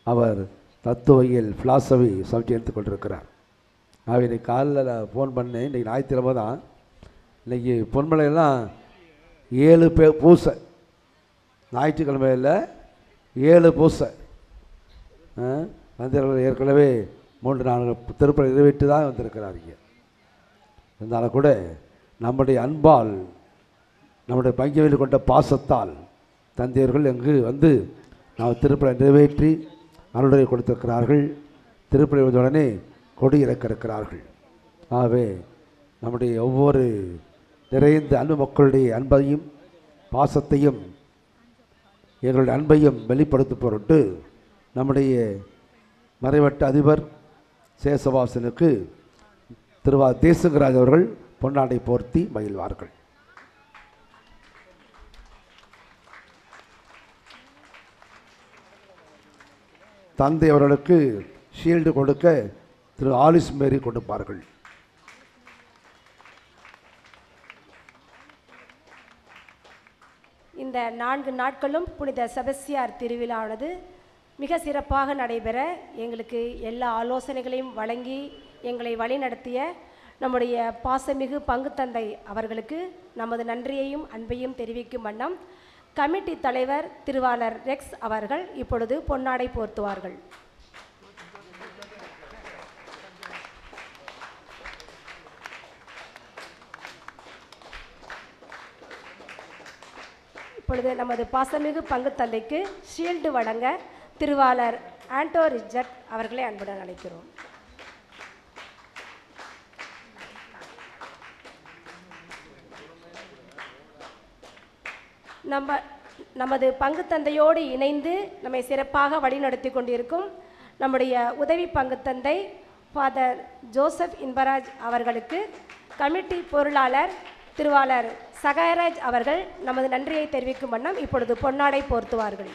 அவர் தத்துவவியல் ஃபிலாசபி சப்ஜெக்ட் எடுத்துக்கொண்டிருக்கிறார். அவர் இன்றைக்கி காலையில் நான் ஃபோன் பண்ணேன். இன்றைக்கி ஞாயிற்றுக்கிழமை தான். இன்றைக்கி பொன்மலையெல்லாம் 7 பூசை, ஞாயிற்றுக்கிழமையில் 7 பூசை. வந்தவர்கள் ஏற்கனவே 3-4 திருப்பதி நிறைவேற்றி தான் வந்திருக்கிறாருங்க. இருந்தாலும் கூட நம்முடைய அன்பால், நம்முடைய பங்கியவில் கொண்ட பாசத்தால் தந்தையர்கள் எங்கு வந்து நாம் திருப்பதி நிறைவேற்றி அருளுரை கொடுத்திருக்கிறார்கள். திருப்பதி வந்தவுடனே கொடி இறக்க இருக்கிறார்கள். ஆகவே நம்முடைய ஒவ்வொரு நிறைந்த அன்பு மக்களுடைய அன்பையும் பாசத்தையும் எங்களுடைய அன்பையும் வெளிப்படுத்தும் பொருட்டு நம்முடைய மறைவட்ட அதிபர் சேசவாசனுக்கு திருவா தேசங்கராஜ் அவர்கள் பொன்னாடை போர்த்தி மகிழ்வார்கள். தந்தை அவர்களுக்கு ஷீல்டு கொடுக்க திரு ஆலிஸ் மேரி கொடுப்பார்கள். இந்த 4 நாட்களும் புனித செபஸ்தியார் திருவிழாவானது மிக சிறப்பாக நடைபெற எங்களுக்கு எல்லா ஆலோசனைகளையும் வழங்கி எங்களை வழிநடத்திய நம்முடைய பாசமிகு பங்குத்தந்தை அவர்களுக்கு நமது நன்றியையும் அன்பையும் தெரிவிக்கும் வண்ணம் கமிட்டி தலைவர் திருவாளர் ரெக்ஸ் அவர்கள் இப்பொழுது பொன்னாடை போர்த்துவார்கள். இப்பொழுது நமது பாசமிகு பங்குத்தந்தைக்கு ஷீல்டு வழங்க திருவாளர் ஆண்டோ ரிச்சர்ட் அவர்களை அன்புடன் அழைக்கிறோம். நமது பங்குத்தந்தையோடு இணைந்து நம்மை சிறப்பாக வழிநடத்தி கொண்டிருக்கும் நம்முடைய உதவி பங்குத்தந்தை ஃபாதர் ஜோசப் இன்பராஜ் அவர்களுக்கு கமிட்டி பொருளாளர் திருவாளர் சகாயராஜ் அவர்கள் நமது நன்றியை தெரிவிக்கும் வண்ணம் இப்பொழுது பொன்னாடை போர்த்துவார்கள்.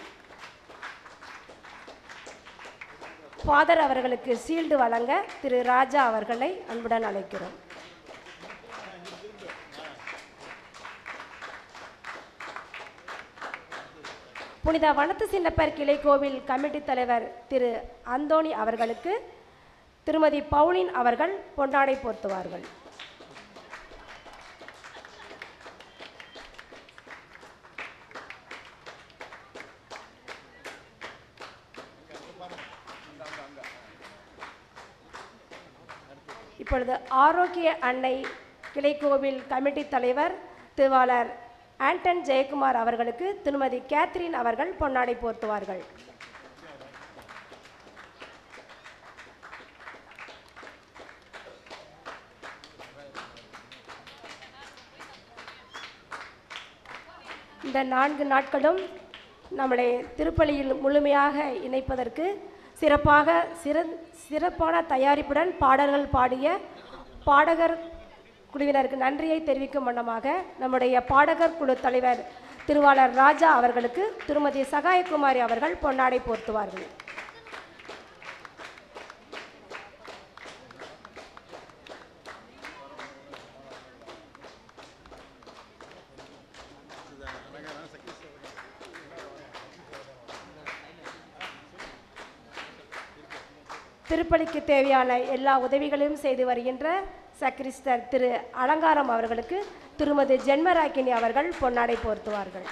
ஃபாதர் அவர்களுக்கு ஷீல்டு வழங்க திரு ராஜா அவர்களை அன்புடன் அழைக்கிறோம். புனித வனத்து சின்னப்பர் கிளை கோவில் கமிட்டி தலைவர் திரு அந்தோணி அவர்களுக்கு திருமதி பவுலின் அவர்கள் பொன்னாடை போர்த்துவார்கள். இப்பொழுது ஆரோக்கிய அன்னை கிளைக்கோவில் கமிட்டி தலைவர் திருவாளர் ஆண்டன் ஜெயக்குமார் அவர்களுக்கு திருமதி கேத்ரின் அவர்கள் பொன்னாடை போர்த்துவார்கள். இந்த 4 நாட்களும் நம்மளை திருப்பலியில் முழுமையாக இணைப்பதற்கு சிறப்பான தயாரிப்புடன் பாடல்கள் பாடிய பாடகர் குழுவினருக்கு நன்றியை தெரிவிக்கும் வண்ணமாக நம்முடைய பாடகர் குழு தலைவர் திருவாளர் ராஜா அவர்களுக்கு திருமதி சகாயகுமாரி அவர்கள் பொன்னாடை போர்த்துவார்கள். திருப்பலிக்கு தேவையான எல்லா உதவிகளையும் செய்து வருகின்ற சக்ரிஸ்டர் திரு அலங்காரம் அவர்களுக்கு திருமதி ஜென்மராக்கினி அவர்கள் பொன்னாடை போர்த்துவார்கள்.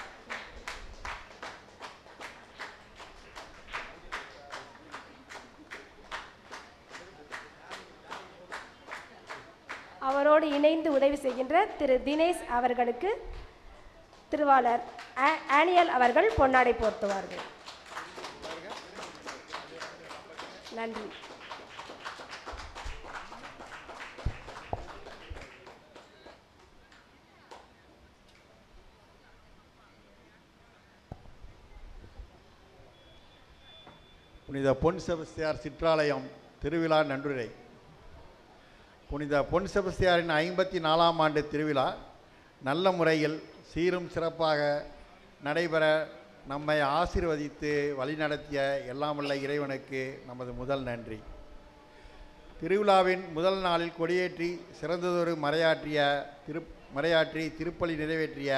அவரோடு இணைந்து உதவி செய்கின்ற திரு தினேஷ் அவர்களுக்கு திருவாளர் ஆனியல் அவர்கள் பொன்னாடை போர்த்துவார்கள். நன்றி. புனித பொன் செபஸ்தியார் சிற்றாலயம் திருவிழா நன்றுரை. புனித பொன் செபஸ்தியாரின் 54ஆம் ஆண்டு திருவிழா நல்ல முறையில் சீரும் சிறப்பாக நடைபெற நம்மை ஆசீர்வதித்து வழிநடத்திய எல்லாம் வல்ல இறைவனுக்கு நமது முதல் நன்றி. திருவிழாவின் முதல் நாளில் கொடியேற்றி சிறந்ததொரு மறையாற்றி திருப்பலி நிறைவேற்றிய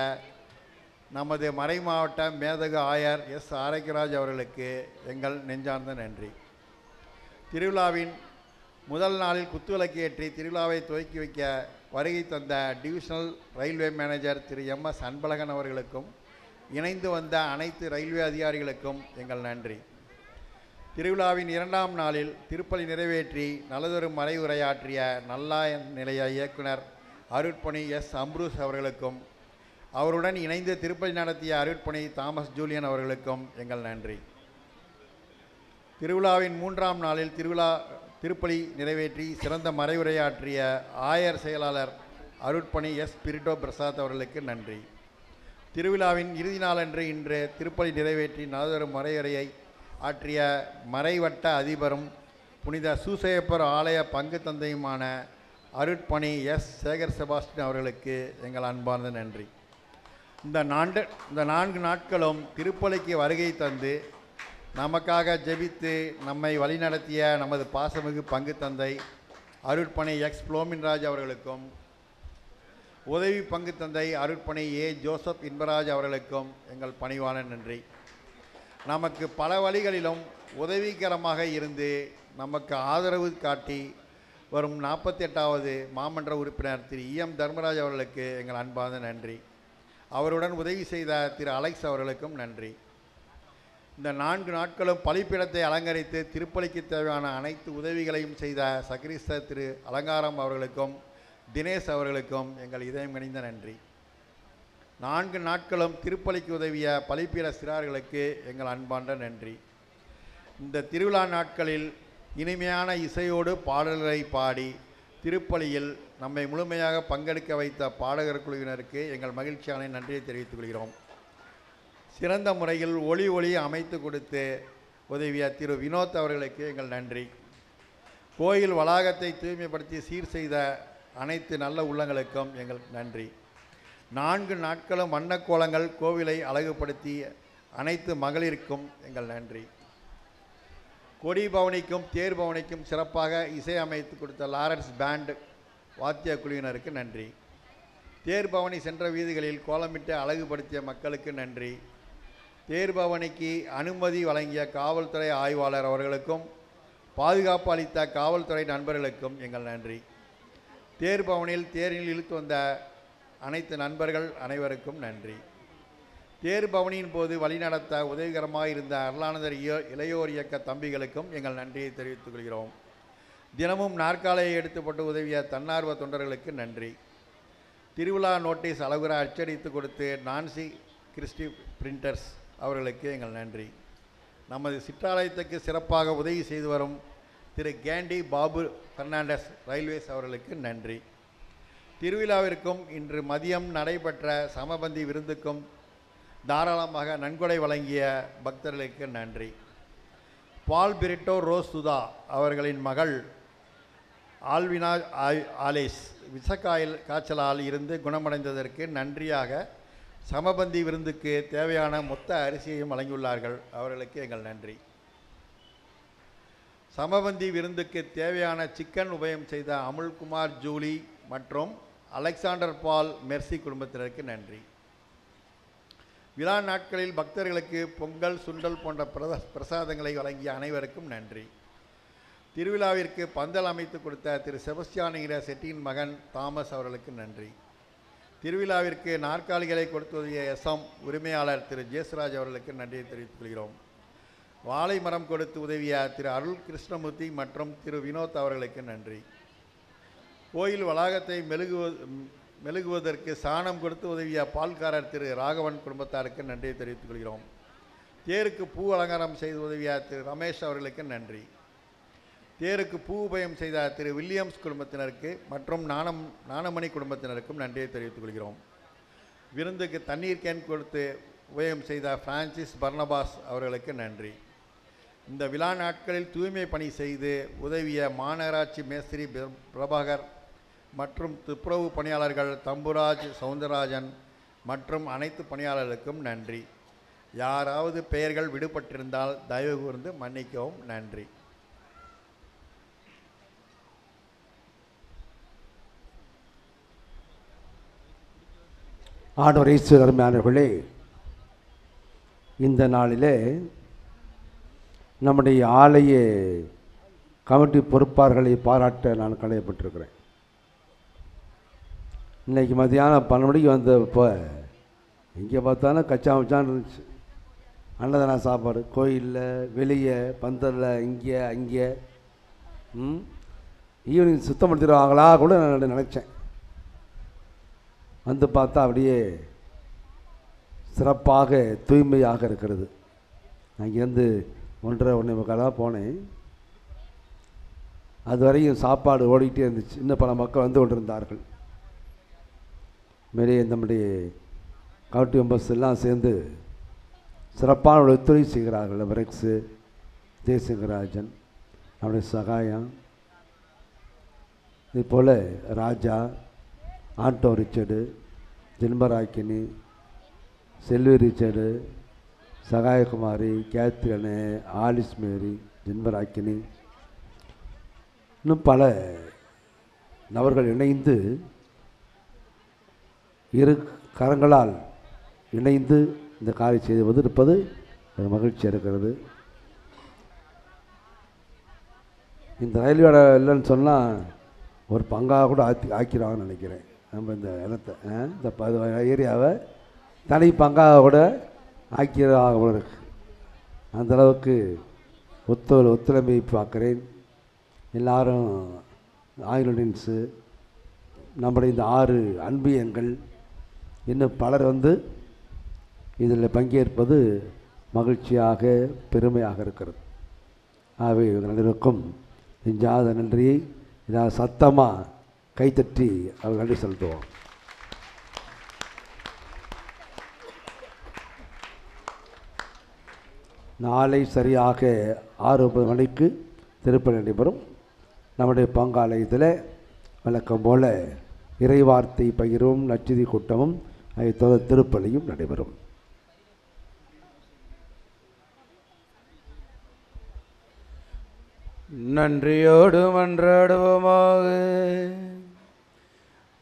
நமது மறை மாவட்ட மேதகு ஆயர் எஸ் ஆரோக்கியராஜ் அவர்களுக்கு எங்கள் நெஞ்சார்ந்த நன்றி. திருவிழாவின் முதல் நாளில் குத்துவிளக்கு ஏற்றி திருவிழாவை துவக்கி வைக்க வருகை தந்த டிவிஷனல் ரயில்வே மேனேஜர் திரு எம்.எஸ். அன்பழகன் அவர்களுக்கும் இணைந்து வந்த அனைத்து ரயில்வே அதிகாரிகளுக்கும் எங்கள் நன்றி. திருவிழாவின் 2ஆம் நாளில் திருப்பலி நிறைவேற்றி நல்லதொரு மறை உரையாற்றிய நல்லாய நிலைய இயக்குனர் அருட்பணி எஸ். அம்ப்ரூஸ் அவர்களுக்கும் அவருடன் இணைந்து திருப்பலி நடத்திய அருட்பணி தாமஸ் ஜூலியன் அவர்களுக்கும் எங்கள் நன்றி. திருவிழாவின் 3ஆம் நாளில் திருப்பலி நிறைவேற்றி சிறந்த மறைவுரையாற்றிய ஆயர் செயலாளர் அருட்பணி எஸ். ஸ்பிரிட்டோ பிரசாத் அவர்களுக்கு நன்றி. திருவிழாவின் இறுதி நாளன்று இன்று திருப்பலி நிறைவேற்றி நல்லதொரு மறையுரையை ஆற்றிய மறைவட்ட அதிபரும் புனித சூசையப்பர் ஆலய பங்கு தந்தையுமான அருட்பணி எஸ். சேகர் செபாஸ்டின் அவர்களுக்கு எங்கள் அன்பார்ந்த நன்றி. இந்த 4 நாட்களும் திருப்பலிக்கு வருகை தந்து நமக்காக ஜெபித்து நம்மை வழிநடத்திய நமது பாசமிகு பங்கு தந்தை அருட்பணி எக்ஸ் புளோமின்ராஜ் அவர்களுக்கும் உதவி பங்கு தந்தை அருட்பணி ஏ. ஜோசப் இன்பராஜ் அவர்களுக்கும் எங்கள் பணிவான நன்றி. நமக்கு பல வழிகளிலும் உதவிகரமாக இருந்து நமக்கு ஆதரவு காட்டி வரும் 48வது மாமன்ற உறுப்பினர் திரு இ.எம். தர்மராஜ் அவர்களுக்கு எங்கள் அன்பார்ந்த நன்றி. அவருடன் உதவி செய்த திரு அலெக்ஸ் அவர்களுக்கும் நன்றி. இந்த 4 நாட்களும் பலிப்பிடத்தை அலங்கரித்து திருப்பலிக்கு தேவையான அனைத்து உதவிகளையும் செய்த சக்ரிஸ்டர் திரு அலங்காரம் அவர்களுக்கும் தினேஷ் அவர்களுக்கும் எங்கள் இதயம் கனிந்த நன்றி. 4 நாட்களும் திருப்பலிக்கு உதவிய பலிப்பீட சிறார்களுக்கு எங்கள் அன்பார்ந்த நன்றி. இந்த திருவிழா நாட்களில் இனிமையான இசையோடு பாடல்களை பாடி திருப்பலியில் நம்மை முழுமையாக பங்கெடுக்க வைத்த பாடகர் குழுவினருக்கு எங்கள் மகிழ்ச்சியான நன்றியை தெரிவித்துக் கொள்கிறோம். சிறந்த முறையில் ஒளி அமைத்து கொடுத்து உதவிய திரு வினோத் அவர்களுக்கு எங்கள் நன்றி. கோயில் வளாகத்தை தூய்மைப்படுத்தி சீர் செய்த அனைத்து நல்ல உள்ளங்களுக்கும் எங்கள் நன்றி. 4 நாட்களும் வண்ணக்கோலங்கள் கோவிலை அழகுபடுத்தி அனைத்து மகளிருக்கும் எங்கள் நன்றி. கொடி பவனிக்கும் தேர் பவனிக்கும் சிறப்பாக இசை அமைத்து கொடுத்த லாரன்ஸ் பேண்ட் வாத்திய குழுவினருக்கு நன்றி. தேர் பவனி சென்ற வீதிகளில் கோலமிட்டு அழகுபடுத்திய மக்களுக்கு நன்றி. தேர்பவனிக்கு அனுமதி வழங்கிய காவல்துறை ஆய்வாளர் அவர்களுக்கும் பாதுகாப்பு அளித்த காவல்துறை நண்பர்களுக்கும் எங்கள் நன்றி. தேர்பவனில் தேரில் இழுத்து வந்த அனைத்து நண்பர்கள் அனைவருக்கும் நன்றி. தேர்பவனியின் போது வழிநடத்த உதவிகரமாக இருந்த அருளானந்தர் இளையோர் இயக்க தம்பிகளுக்கும் எங்கள் நன்றியை தெரிவித்துக் கொள்கிறோம். தினமும் நாற்காலையை எடுத்துப்பட்டு உதவிய தன்னார்வ தொண்டர்களுக்கு நன்றி. திருவிழா நோட்டீஸ் அழகுற அச்சடித்து கொடுத்து நான்சி கிறிஸ்டி பிரிண்டர்ஸ் அவர்களுக்கு எங்கள் நன்றி. நமது சிற்றாலயத்துக்கு சிறப்பாக உதவி செய்து வரும் திரு கேண்டி பாபு பெர்னாண்டஸ் ரயில்வேஸ் அவர்களுக்கு நன்றி. திருவிழாவிற்கும் இன்று மதியம் நடைபெற்ற சமபந்தி விருந்துக்கும் தாராளமாக நன்கொடை வழங்கிய பக்தர்களுக்கு நன்றி. பால் பிரிட்டோ ரோஸ் சுதா அவர்களின் மகள் ஆல்வினா ஆலேஸ் காய்ச்சலால் இருந்து குணமடைந்ததற்கு நன்றியாக சமபந்தி விருந்துக்கு தேவையான மொத்த அரிசியையும் வழங்கியுள்ளார்கள். அவர்களுக்கு எங்கள் நன்றி. சமபந்தி விருந்துக்கு தேவையான சிக்கன் உபயம் செய்த அமுல்குமார் ஜூலி மற்றும் அலெக்சாண்டர் பால் மெர்சி குடும்பத்தினருக்கு நன்றி. விழா நாட்களில் பக்தர்களுக்கு பொங்கல், சுண்டல் போன்ற பிரசாதங்களை வழங்கிய அனைவருக்கும் நன்றி. திருவிழாவிற்கு பந்தல் அமைத்து கொடுத்த திரு செபஸ்தியானுங்கிற செட்டியின் மகன் தாமஸ் அவர்களுக்கு நன்றி. திருவிழாவிற்கு நாற்காலிகளை கொடுத்துடைய எஸ்எம் உரிமையாளர் திரு ஜேசுராஜ் அவர்களுக்கு நன்றியை தெரிவித்துக் கொள்கிறோம். வாழை மரம் கொடுத்து உதவிய திரு அருள் கிருஷ்ணமூர்த்தி மற்றும் திரு வினோத் அவர்களுக்கு நன்றி. கோயில் வளாகத்தை மெழுகுவதற்கு சாணம் கொடுத்து உதவிய பால்காரர் திரு ராகவன் குடும்பத்தாருக்கு நன்றியை தெரிவித்துக் கொள்கிறோம். தேருக்கு பூ அலங்காரம் செய்து உதவிய திரு ரமேஷ் அவர்களுக்கு நன்றி. தேருக்கு பூ உபயம் செய்த திரு வில்லியம்ஸ் குடும்பத்தினருக்கு மற்றும் நாணமணி குடும்பத்தினருக்கும் நன்றியை தெரிவித்துக் கொள்கிறோம். விருந்துக்கு தண்ணீர் கேன் கொடுத்து உபயம் செய்த பிரான்சிஸ் பர்னபாஸ் அவர்களுக்கு நன்றி. இந்த விழா நாட்களில் தூய்மை பணி செய்து உதவிய மாநகராட்சி மேஸ்திரி பிரபாகர் மற்றும் துப்புரவு பணியாளர்கள் தம்புராஜ், சவுந்தரராஜன் மற்றும் அனைத்து பணியாளர்களுக்கும் நன்றி. யாராவது பெயர்கள் விடுபட்டிருந்தால் தயவு கூர்ந்து மன்னிக்கவும். நன்றி. ஆண்டவர் இயேசு அருமையானவர்களே, இந்த நாளிலே நம்முடைய ஆலய கமிட்டி பொறுப்பாளர்களை பாராட்ட நான் கடமைப்பட்டிருக்கிறேன். இன்றைக்கி மத்தியானம் 12 மணிக்கு வந்தப்போ இங்கே பார்த்தாலும் கச்சா மச்சான் இருந்துச்சு. அன்னதான சாப்பாடு கோயிலில், வெளியே, பந்தலில், இங்கே அங்கே. ஈவினிங் சுத்தம் படுத்திடுவாங்களா கூட நான் நினச்சேன். வந்து பார்த்தா அப்படியே சிறப்பாக தூய்மையாக இருக்கிறது. அங்கேருந்து 1:30 போனேன். அது வரையும் சாப்பாடு ஓடிக்கிட்டே இருந்துச்சு. இன்னும் பல மக்கள் வந்து கொண்டிருந்தார்கள். மாரி நம்முடைய கமிட்டி மெம்பர்ஸ் எல்லாம் சேர்ந்து சிறப்பான ஒரு ஒத்துழைப்பு செய்கிறார்கள். பிரெக்ஸு, தேசிங்கராஜன், நம்முடைய சகாயம், இதுபோல் ராஜா, ஆண்டோ ரிச்சர்டு, ஜென்மராக்கினி, செல்வி ரிச்சர்டு, சகாயகுமாரி, கேத்ரினு, ஆலிஸ் மேரி, ஜென்மராக்கினி, இன்னும் பல நபர்கள் இணைந்து இரு கரங்களால் இணைந்து இந்த காரியம் செய்து இருப்பது மகிழ்ச்சியாக இருக்கிறது. இந்த ரயில்வே இல்லைன்னு சொன்னால் ஒரு பங்காக கூட ஆக்கிடுவாங்கன்னு நினைக்கிறேன். நம்ம இந்த இடத்த இந்த ஏரியாவை தனி பங்காக கூட ஆக்கிடுவாங்க போல இருக்கு. அந்தளவுக்கு ஒத்துழைப்பை பார்க்குறேன். எல்லாரும் ஆங்கிலன்ஸு, நம்முடைய இந்த 6 அன்பியங்கள், இன்னும் பலர் வந்து இதில் பங்கேற்பது மகிழ்ச்சியாக பெருமையாக இருக்கிறது. ஆகவே அனைவருக்கும் நெஞ்சாத நன்றியை இதாக சத்தமாக கைத்தட்டி அவர் நன்றி செலுத்துவோம். நாளை சரியாக 6:30 மணிக்கு திருப்பலி நடைபெறும். நம்முடைய பங்காலயத்தில் வழக்கம் போல இறைவார்த்தை பகிர்வும் நற்செய்தி கூட்டமும் அதைத் தொடர்ந்து திருப்பலியும் நடைபெறும். நன்றியோடு மன்றாடுவோமாக.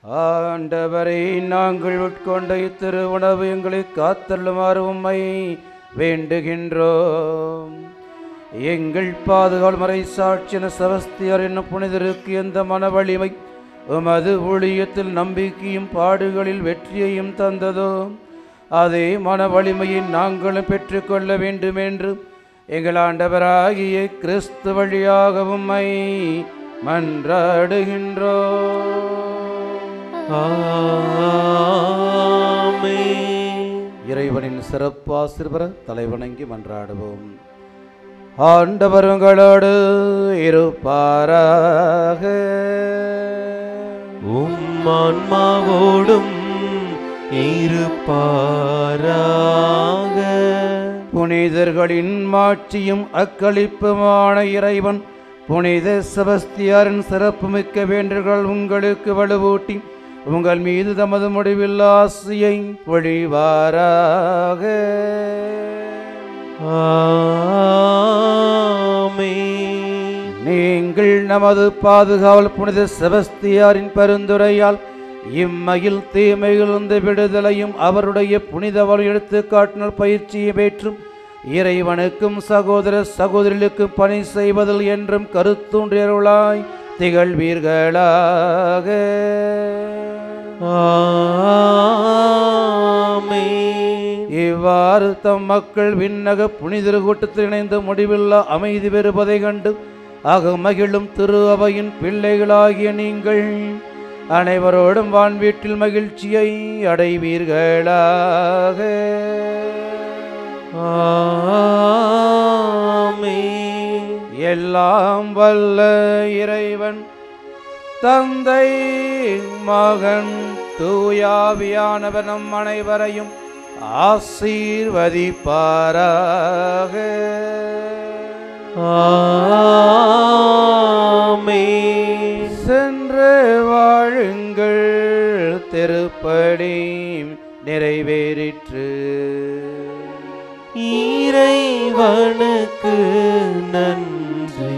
ஆண்டவரை, நாங்கள் உட்கொண்ட இத்திரு உணவு எங்களை காத்தள்ளுமாறு உம்மை வேண்டுகின்றோம். எங்கள் பாதுகாவல் மறை சாட்சியன செபஸ்தியார் என்னும் புனிதருக்கு எந்த மன வலிமை உமது ஊழியத்தில் நம்பிக்கையும் பாடுகளில் வெற்றியையும் தந்ததோ அதே மன வலிமையை நாங்களும் பெற்றுக்கொள்ள வேண்டும் என்று எங்கள் ஆண்டவராகிய கிறிஸ்து வழியாக உம்மை மன்றாடுகின்றோம். இறைவனின் சிறப்பாசிர்வர தலைவணங்கி மன்றாடுவோம். ஆண்டவர் உங்களோடு இருப்பாராக. உம் ஆன்மாவோடும் இருப்பாராக. புனிதர்களின் மாட்சியும் அக்களிப்புமான இறைவன் புனித செபஸ்தியாரின் சிறப்புமிக்க வேண்டுகள் உங்களுக்கு வலுவூட்டி உங்கள் மீது தமது முடிவில்லா ஆசியை பொழிவாராக. நீங்கள் நமது பாதுகாவல் புனித செபஸ்தியாரின் பரிந்துரையால் இம்மையில் தீமையிலிருந்து விடுதலையும் அவருடைய புனித வழி எடுத்துக்காட்டினால் பயிற்சியை பெற்றும் இறைவனுக்கும் சகோதர சகோதரிகளுக்கும் பணி செய்வதில் என்றும் கருத்தூன்றியருளாய் திகழ்வீர்களாக. இவ்வாறு தம் மக்கள் விண்ணக புனிதர் கூட்டத்தில் இணைந்து முடிவில்லா அமைதி பெறுவதை கண்டு அகமகிழும் திரு அவையின் பிள்ளைகளாகிய நீங்கள் அனைவரோடும் வான்வீட்டில் மகிழ்ச்சியை அடைவீர்களாக. எல்லாம் வல்ல இறைவன் தந்தை மகன் தூயாவியானவர் நம் அனைவரையும் ஆசீர்வதிப்பாராக. சென்று வாழுங்கள், திருப்படி நிறைவேறிற்று. இறைவனுக்கு நன்றி.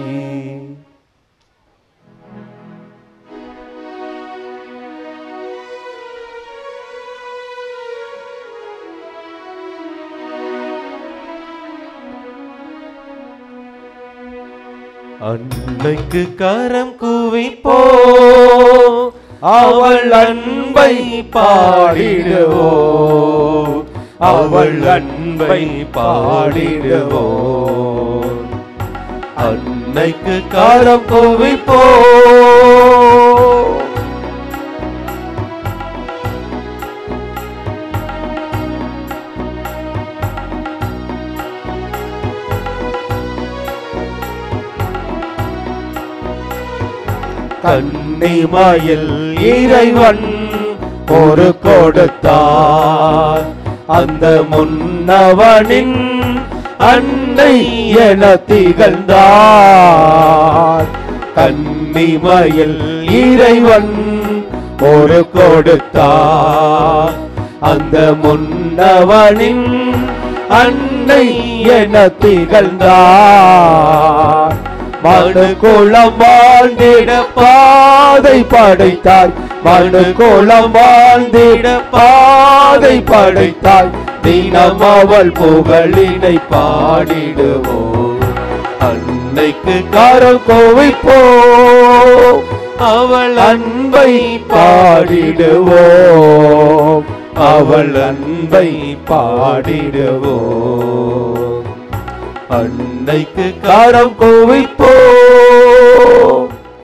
அன்னைக்கு கரம் குவிப்போ, அவள் அன்பை பாடிடுவோ, அவள் அன்பை பாடிடுவோ. அன்னைக்கு கரம் குவிப்போ, கன்னிமயில் இறைவன் ஒரு கொடுத்தார், அந்த முன்னவனின் அன்னை என திகழ்ந்தார். கன்னிமயில் இறைவன் ஒரு கொடுத்தார், அந்த முன்னவனின் அன்னை என திகழ்ந்தார். மனு குளம் வாழ்ந்திட பாதை படைத்தாய், மனு குளம் வாழ்ந்திட பாதை படைத்தாய். தினம் அவள் புகழினை பாடிடுவோம், அன்னைக்கு கரம் குவிப்போ, அவள் அன்பை பாடிடுவோம், அவள் அன்பை பாடிடுவோம். அன்னைக்கு கரம் குவிப்போ.